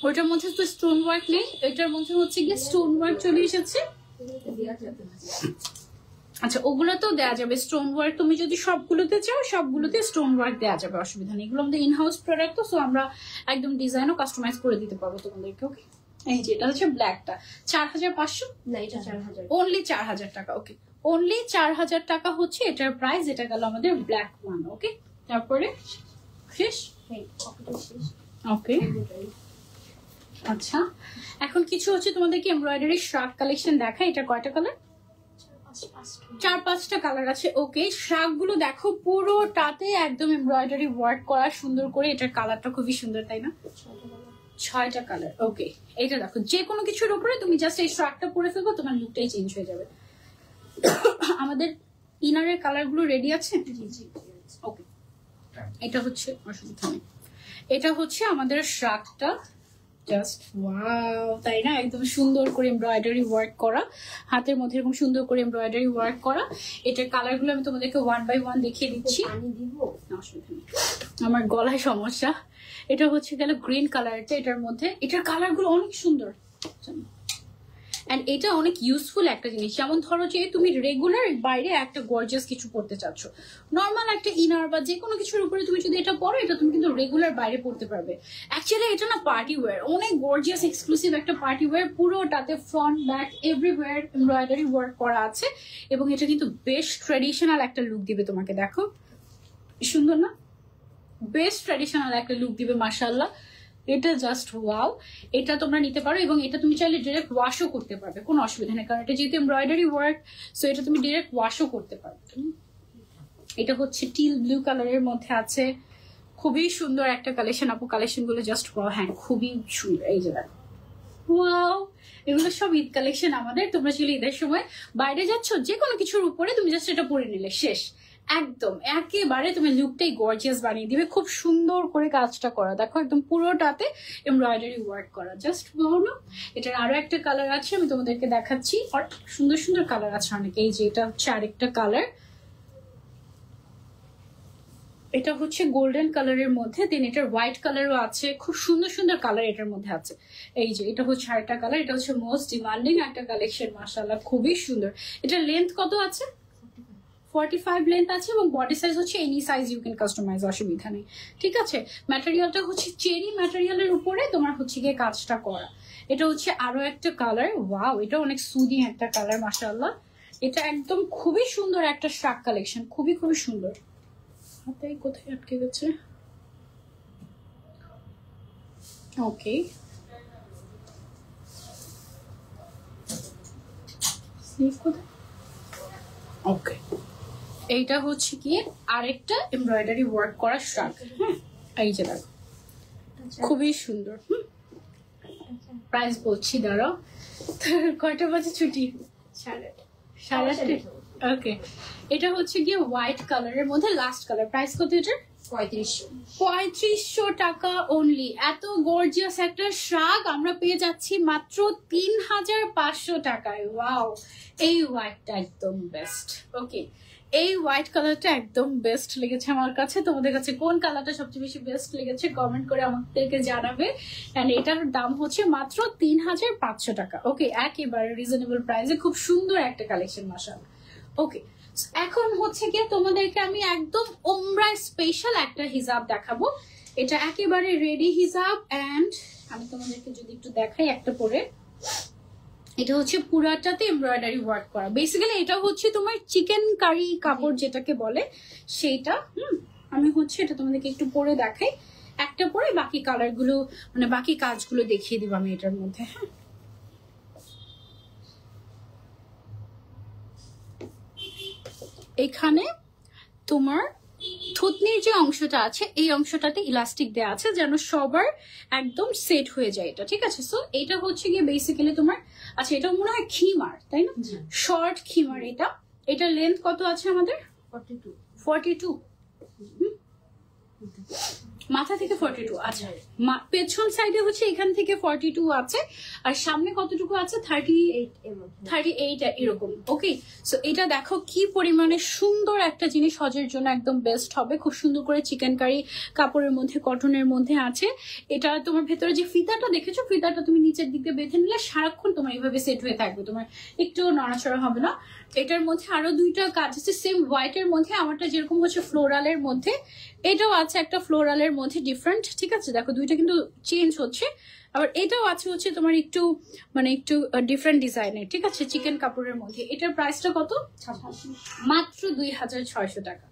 ওইটার মধ্যে তো স্টোন ওয়ার্ক নেই, এটার মধ্যে হচ্ছে গিয়ে স্টোন ওয়ার্ক চলে এসেছে। আচ্ছা, ওগুলো তো দেওয়া যাবে স্টোন ওয়ার্ক, তুমি যদি সবগুলোতে চাও সবগুলোতে স্টোন ওয়ার্ক দেওয়া যাবে, অসুবিধা নেই। এগুলো আমাদের ইনহাউস প্রোডাক্ট তো, সো আমরা একদম ডিজাইনও কাস্টমাইজ করে দিতে পারবো তোমাদেরকে। ওকে, এই যে এটা হচ্ছে ব্ল্যাকটা 4500,
না এটা 4000,
অনলি 4000 টাকা। ওকে, অনলি 4000 টাকা হচ্ছে এটার প্রাইস। এটা গেল আমাদের ব্ল্যাক ওয়ান। ওকে, তারপরে শেষ। ওকে, আচ্ছা, এখন কিছু হচ্ছে তোমাদেরকে এমব্রয়ডারি শার্ট কালেকশন দেখা। এটা কয়টা কালার? 4-5টা কালার আছে। ওকে, শার্ট গুলো দেখো পুরোটাতে একদম এমব্রয়ডারি ওয়ার্ক করা সুন্দর করে। এটার কালারটা খুবই সুন্দর, তাই না? 6টা কালার। ওকে, এটা দেখো, যে কোনো কিছুর উপরে তুমি জাস্ট এই শার্টটা পরে ফেলবো, তোমার লুকটাই চেঞ্জ হয়ে যাবে। আমাদের ইনারের কালার গুলো রেডি আছে? ওকে, এটা হচ্ছে, অসুবিধা নেই, এটা হচ্ছে আমাদের শার্টটা। জাস্ট ওয়াও, তাই না? একদম সুন্দর করে এমব্রয়ডারি ওয়ার্ক করা, হাতের মধ্যে এরকম সুন্দর করে এমব্রয়ডারি ওয়ার্ক করা। এটার কালার গুলো আমি তোমাদেরকে 1 বাই 1 দেখিয়ে দিচ্ছি। অসুবিধা নেই, আমার গলায় সমস্যা। এটা হচ্ছে গেল গ্রিন কালারটা, এটার মধ্যে এটার কালার গুলো অনেক সুন্দর। এন্ড এটা অনেক ইউজফুল একটা জিনিস। যেমন ধরো যে তুমি রেগুলার বাইরে একটা গর্জিয়াস কিছু পরতে চাচ্ছ, নর্মাল একটা ইনার বা যে কোনো কিছুর উপরে তুমি যদি এটা পরো, এটা তুমি কিন্তু রেগুলার বাইরে পরতে পারবে। অ্যাকচুয়ালি এটা না পার্টি ওয়্যার, অনেক গর্জিয়াস এক্সক্লুসিভ একটা পার্টি ওয়্যার। পুরোটাতে front back everywhere embroidery work করা আছে এবং এটা কিন্তু বেশ ট্র্যাডিশনাল একটা লুক দিবে তোমাকে। দেখো সুন্দর না? বেশ ট্র্যাডিশনাল একটা লুক দিবে মাশাআল্লাহ। এটা জাস্ট ওয়াও, এটা তোমরা নিতে পারো এবং এটা তুমি চাইলে ডিরেক্ট ওয়াশও করতে পারবে, কোনো অসুবিধা নেই, কারণ এটা যেহেতু এমব্রয়ডারি ওয়ার্ক, সো এটা তুমি ডিরেক্ট ওয়াশও করতে পারবে। এটা হচ্ছে টিল ব্লু কালারের মধ্যে আছে, খুবই সুন্দর একটা কালেকশন আপু, কালেকশন গুলো জাস্ট হ্যাঁ খুবই সুন্দর। এই যে ওয়াও, এগুলো সব ঈদ কালেকশন আমাদের। তোমরা ছিল ঈদের সময় বাইরে যাচ্ছ যে কোনো কিছুর উপরে তুমি জাস্ট এটা পরে নিলে শেষ, একদম একেবারে তুমি লুকটাই গর্জিয়াস বানিয়ে দিবে। খুব সুন্দর করে কাজটা করা, দেখো একদম পুরোটাতে এমব্রয়ডারি ওয়ার্ক করা, জাস্ট ভালো। এটার আরো একটা কালার আছে, আমি তোমাদেরকে দেখাচ্ছি। আর সুন্দর সুন্দর কালার আছে অনেক। এই যে এটা হচ্ছে আরেকটা কালার, এটা হচ্ছে গোল্ডেন কালারের মধ্যে, দেন এটার হোয়াইট কালারও আছে। খুব সুন্দর সুন্দর কালার এটার মধ্যে আছে। এই যে এটা হচ্ছে আরেকটা কালার, এটা হচ্ছে মোস্ট ডিমান্ডিং একটা কালেকশন, মাশাআল্লাহ খুবই সুন্দর। এটার লেন্থ কত আছে? 45 লেন্থ আছে এবং বডি সাইজ হচ্ছে any size you can customise, অসুবিধা নেই। ঠিক আছে, ম্যাটেরিয়ালটা হচ্ছে চেরি ম্যাটেরিয়ালের উপরে তোমার হচ্ছে গিয়ে কাজটা করা। এটা হচ্ছে আরো একটা কালার, ওয়াও এটা অনেক সুদিং একটা কালার, মাশাআল্লাহ। এটা একদম খুবই সুন্দর একটা শাক কালেকশন, খুবই খুবই সুন্দর। হাতে কোথায় আটকে গেছে? ওকে, ওকে এইটা হচ্ছে কি আরেকটা এমব্রয়ডারি ওয়ার্ক করা শাক। হ্যাঁ এই যে দেখো খুবই সুন্দর। প্রাইস বলছি, দাঁড়াও। কয়টা বাজে ছুটি? 8:30। ওকে, এটা হচ্ছে গিয়ে হোয়াইট কালারের মধ্যে লাস্ট কালার। প্রাইস কত এটা? 3500 টাকা অনলি। এত গর্জিয়াস একটা শাক আমরা পেয়ে যাচ্ছি মাত্র 3500 টাকায়। ওয়াও, এই হোয়াইটটা একদম বেস্ট। ওকে, এই হোয়াইট কালারটা একদম বেস্ট লেগেছে আমার কাছে। তোমাদের কাছে কোন কালারটা সবচেয়ে বেশি বেস্ট লেগেছে কমেন্ট করে আমাদেরকে জানাবে। এন্ড এটার দাম হচ্ছে মাত্র 3500 টাকা। ওকে, একেবারে রিজনেবল প্রাইসে খুব সুন্দর একটা কালেকশন, মাশাআল্লাহ। ওকে, এখন হচ্ছে গিয়ে তোমাদেরকে আমি একদম ওমরা স্পেশাল একটা হিজাব দেখাবো। এটা একেবারে রেডি হিজাব। এন্ড আমি তোমাদেরকে যদি একটু দেখাই একটা পরে, এটা হচ্ছে পুরাটাতে এমব্রয়ডারি ওয়ার্ক করা। বেসিক্যালি এটা হচ্ছে তোমার চিকেন কারি কাপড় যেটাকে বলে সেইটা। আমি হচ্ছে এটা তোমাদেরকে একটু পরে দেখাই, একটা পরে বাকি কালার গুলো মানে বাকি কাজগুলো দেখিয়ে দিব আমি এটার মধ্যে। হ্যাঁ, এখানে তোমার থুতনির যে অংশটা আছে এই অংশটাতে ইলাস্টিক দেওয়া আছে যেন সবার একদম সেট হয়ে যায় এটা। ঠিক আছে, সো এটা হচ্ছে গিয়ে বেসিক্যালি তোমার, আচ্ছা এটা মনে হয় খিমার, তাই না? শর্ট খিমার। এটা লেন্থ কত আছে আমাদের? 42। মাথা থেকে 42। আচ্ছা, পেছন সাইডে হচ্ছে এখান থেকে 42 আছে, আর সামনে কতটুকু আছে? 38 এরকম। ওকে, সো এটা দেখো কি পরিমাণে সুন্দর একটা জিনিস, হজের জন্য একদম বেস্ট হবে। খুব সুন্দর করে চিকেন কারি কাপড়ের মধ্যে, কটনের মধ্যে আছে। এটা তোমার ভেতরে যে ফিতাটা দেখেছো, ফিতাটা তুমি নিচের দিকে বেঁধে নিলে সারাক্ষণ তোমার এইভাবে সেট হয়ে থাকবে, তোমার একটু নড়াচড়া হবে না। এটার মধ্যে আরো দুইটা কাজ আছে সেম হোয়াইটের মধ্যে। আমারটা যেরকম হচ্ছে ফ্লোরালের মধ্যে, এটাও আছে একটা ফ্লোরালের মধ্যে ডিফারেন্ট। ঠিক আছে, দেখো দুইটা কিন্তু চেঞ্জ হচ্ছে। আবার এটাও আছে হচ্ছে তোমার একটু মানে একটু ডিফারেন্ট ডিজাইনের। ঠিক আছে, চিকেন কাপড়ের মধ্যে। এটার প্রাইসটা কত? মাত্র 2600 টাকা।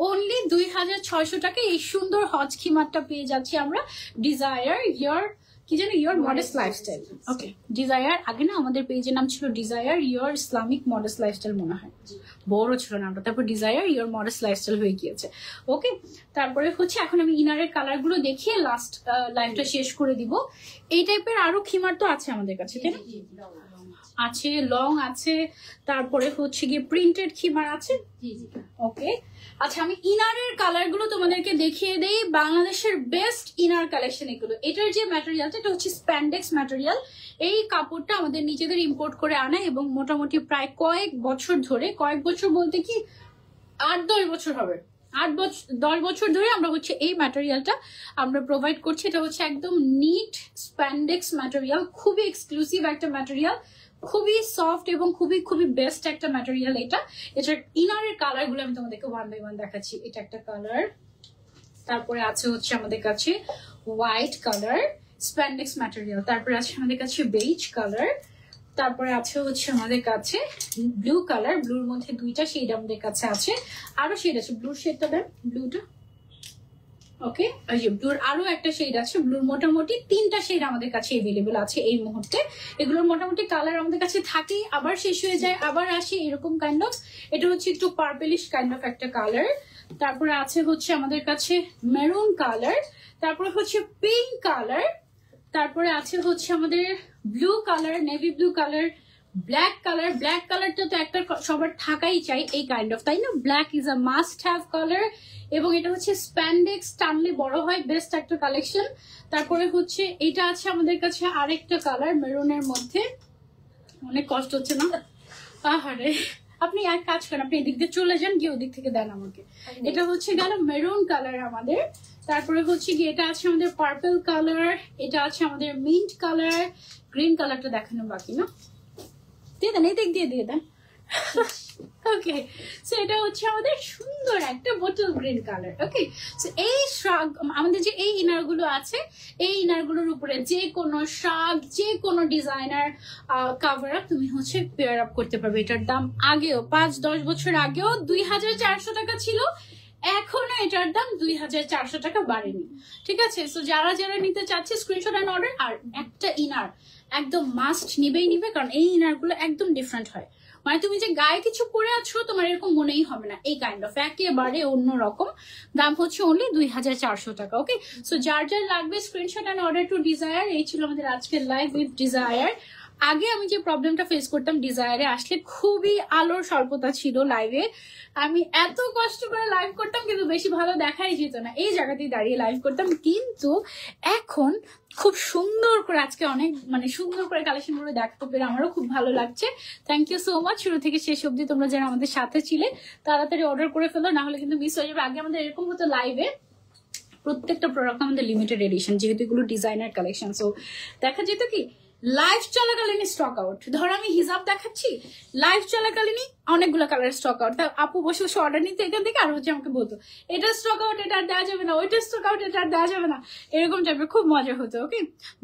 অনলি 2600 টাকা এই সুন্দর হজ খিমারটা পেয়ে যাচ্ছি আমরা। ডিজায়ার ইয়ার কি জানো, your modest lifestyle. Okay, desire আগে না আমাদের পেজের নাম ছিল desire your Islamic modest lifestyle, মনে হয় বড় ছিল নামটা, তারপর ডিজায়ার ইয়োর মডেস্ট লাইফস্টাইল হয়ে গিয়েছে। ওকে, তারপরে হচ্ছে এখন আমি ইনারের কালার গুলো দেখিয়ে লাস্ট লাইফটা শেষ করে দিব। এই টাইপের আরো খিমার তো আছে আমাদের কাছে, তাই না? আছে, লং আছে, তারপরে হচ্ছে গিয়ে প্রিন্টেড খিমার আছে। ওকে, আচ্ছা আমি ইনারের কালার গুলো তোমাদেরকে দেখিয়ে দেই। বাংলাদেশের বেস্ট ইনার কালেকশন এগুলো। এটার যে ম্যাটেরিয়ালটা, এটা হচ্ছে স্প্যান্ডেক্স ম্যাটেরিয়াল। এই কাপড়টা আমাদের নিজেদের ইম্পোর্ট করে আনা এবং মোটামুটি প্রায় কয়েক বছর ধরে, কয়েক বছর বলতে কি 8-10 বছর হবে, 8-10 বছর ধরে আমরা হচ্ছে এই ম্যাটেরিয়ালটা আমরা প্রোভাইড করছি। এটা হচ্ছে একদম নিট স্প্যান্ডেক্স ম্যাটেরিয়াল, খুবই এক্সক্লুসিভ একটা ম্যাটেরিয়াল, খুবই সফট এবং খুবই খুবই বেস্ট একটা ম্যাটেরিয়াল এটা। এটার ইনারের কালার গুলো আমি তোমাদেরকে 1 by 1 দেখাচ্ছি। এটা একটা কালার, তারপরে আছে হচ্ছে আমাদের কাছে হোয়াইট কালার স্প্যান্ডেক্স ম্যাটেরিয়াল, তারপরে আছে আমাদের কাছে বেজ কালার, তারপরে আছে হচ্ছে আমাদের কাছে ব্লু কালার। ব্লুর মধ্যে দুইটা শেড আমাদের কাছে আছে, আরো শেড আছে। ব্লুর শেডটা দেন, ব্লুটা। ওকে, এই যে ব্লুর আরো একটা শেড আছে। ব্লুর মোটামুটি 3টা শেড আমাদের কাছে এভেলেবেল আছে এই মুহূর্তে। এগুলোর মোটামুটি কালার আমাদের কাছে থাকে, আবার শেষ হয়ে যায়, আবার আসে, এরকম কাইন্ড অফ। এটা হচ্ছে একটু পার্পেলিশ কাইন্ড অফ একটা কালার। তারপরে আছে হচ্ছে আমাদের কাছে মেরুন কালার, তারপরে হচ্ছে পিঙ্ক কালার, তারপরে আছে হচ্ছে আমাদের blue colour, navy blue colour, black colour. Black কালারটা তো একটা সবার থাকাই চাই এই কাইন্ড অফ, তাই না? Black is a must have colour, এবং এটা হচ্ছে স্প্যান্ডেক্স, টানলে বড় হয়, বেস্ট একটা কালেকশন। তারপরে হচ্ছে এটা আছে আমাদের কাছে আরেকটা কালার মেরুনের মধ্যে, অনেক কষ্ট হচ্ছে না? আহারে, আপনি এক কাজ করেন, আপনি এদিক দিয়ে চলে যান, গিয়ে ওদিক থেকে দেন আমাকে। এটা হচ্ছে গেল মেরুন কালার আমাদের। তারপরে হচ্ছে গিয়ে এটা আছে আমাদের পার্পল কালার, এটা আছে আমাদের মিন্ট কালার, গ্রিন কালারটা দেখানো বাকি না, দিয়ে দেন, এদিক দিয়ে দিয়ে দেন। ওকে, সো এটা হচ্ছে আমাদের সুন্দর একটা বোটল গ্রিন কালার। ওকে, সো এই শাগ আমাদের যে এই ইনার গুলো আছে, এই ইনার গুলোর উপরে যে কোনো শাগ, যে কোনো ডিজাইনার কাভার আপ তুমি হচ্ছে পেয়ার আপ করতে পারবে। এটার দাম আগেও 5-10 বছর আগেও 2400 টাকা ছিল, এখনো এটার দাম 2400 টাকা বাড়েনি। ঠিক আছে, সো যারা যারা নিতে চাচ্ছে স্ক্রিনশট এন্ড অর্ডার। আর একটা ইনার একদম মাস্ট নিবেই নিবে, কারণ এই ইনার গুলো একদম ডিফারেন্ট হয়, মানে তুমি যে গায়ে কিছু পরে আছো তোমার এরকম মনেই হবে না, এই কাইন্ড অফ একেবারে অন্যরকম। দাম হচ্ছে অনলি 2400 টাকা। ওকে, সো যার যার লাগবে screenshot and order to Desire. এই ছিল আমাদের আজকের লাইভ উইথ ডিজায়ার। আগে আমি যে প্রবলেমটা ফেস করতাম ডিজায়ারে আসলে, খুবই আলোর স্বল্পতা ছিল লাইভে, আমি এত কষ্ট করে লাইভ করতাম কিন্তু বেশি ভালো দেখাই যেত না, এই জায়গাতেই দাঁড়িয়ে লাইভ করতাম। কিন্তু এখন খুব সুন্দর করে আজকে অনেক মানে সুন্দর করে কালেকশন গুলো দেখাতে পেরে আমারও খুব ভালো লাগছে। Thank you so much. শুরু থেকে শেষ অবধি তোমরা যারা আমাদের সাথে ছিলে তাড়াতাড়ি অর্ডার করে ফেলো, না হলে কিন্তু মিস হয়ে যাবে। আগে আমাদের এরকম হতো লাইভে প্রত্যেকটা প্রোডাক্ট আমাদের লিমিটেড এডিশন, যেহেতু এগুলো ডিজাইনার কালেকশন, সো দেখা যেত কি লাইভ চলাকালীনই স্টক আউট। ধর আমি হিজাব দেখাচ্ছি, লাইভ চলাকালীনই অনেকগুলো কালার স্টক আউট, তা আপু বসে বসে অর্ডার নিতে এখান থেকে, আর হচ্ছে আমাকে বলতো এটা স্টক আউট, এটা আর দেওয়া যাবে না, ওইটা স্টক আউট, এটা আর দেওয়া যাবে না, এরকম টাইপের খুব মজা হতো। ওকে,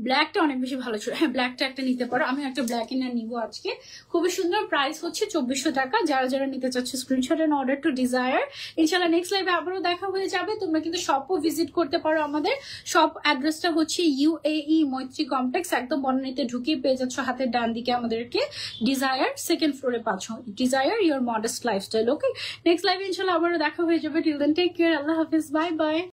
ব্ল্যাকটা অনেক বেশি ভালো ছিল। হ্যাঁ, ব্ল্যাকটা একটা নিতে পারো, আমি একটা ব্ল্যাক ইনার নিবো আজকে, খুবই সুন্দর, প্রাইস হচ্ছে 2400 টাকা। যারা যারা নিতে চাচ্ছে screenshot and order to Desire. ইনশাল্লাহ নেক্সট লাইভে আবারও দেখা হয়ে যাবে। তোমরা কিন্তু শপও ভিজিট করতে পারো, আমাদের শপ অ্যাড্রেসটা হচ্ছে UAE মৈত্রী কমপ্লেক্স, একদম বনানীতে ঢুকিয়ে পেয়ে যাচ্ছ হাতের ডান দিকে আমাদেরকে ডিজায়ার, সেকেন্ড ফ্লোরে পাচ্ছ desire your modest lifestyle. Okay, next লাইভে ইনশাল্লাহ আবারও দেখা হয়ে যাবে। টিল দেন টেক কেয়ার, আল্লাহ হাফিজ, বাই বাই।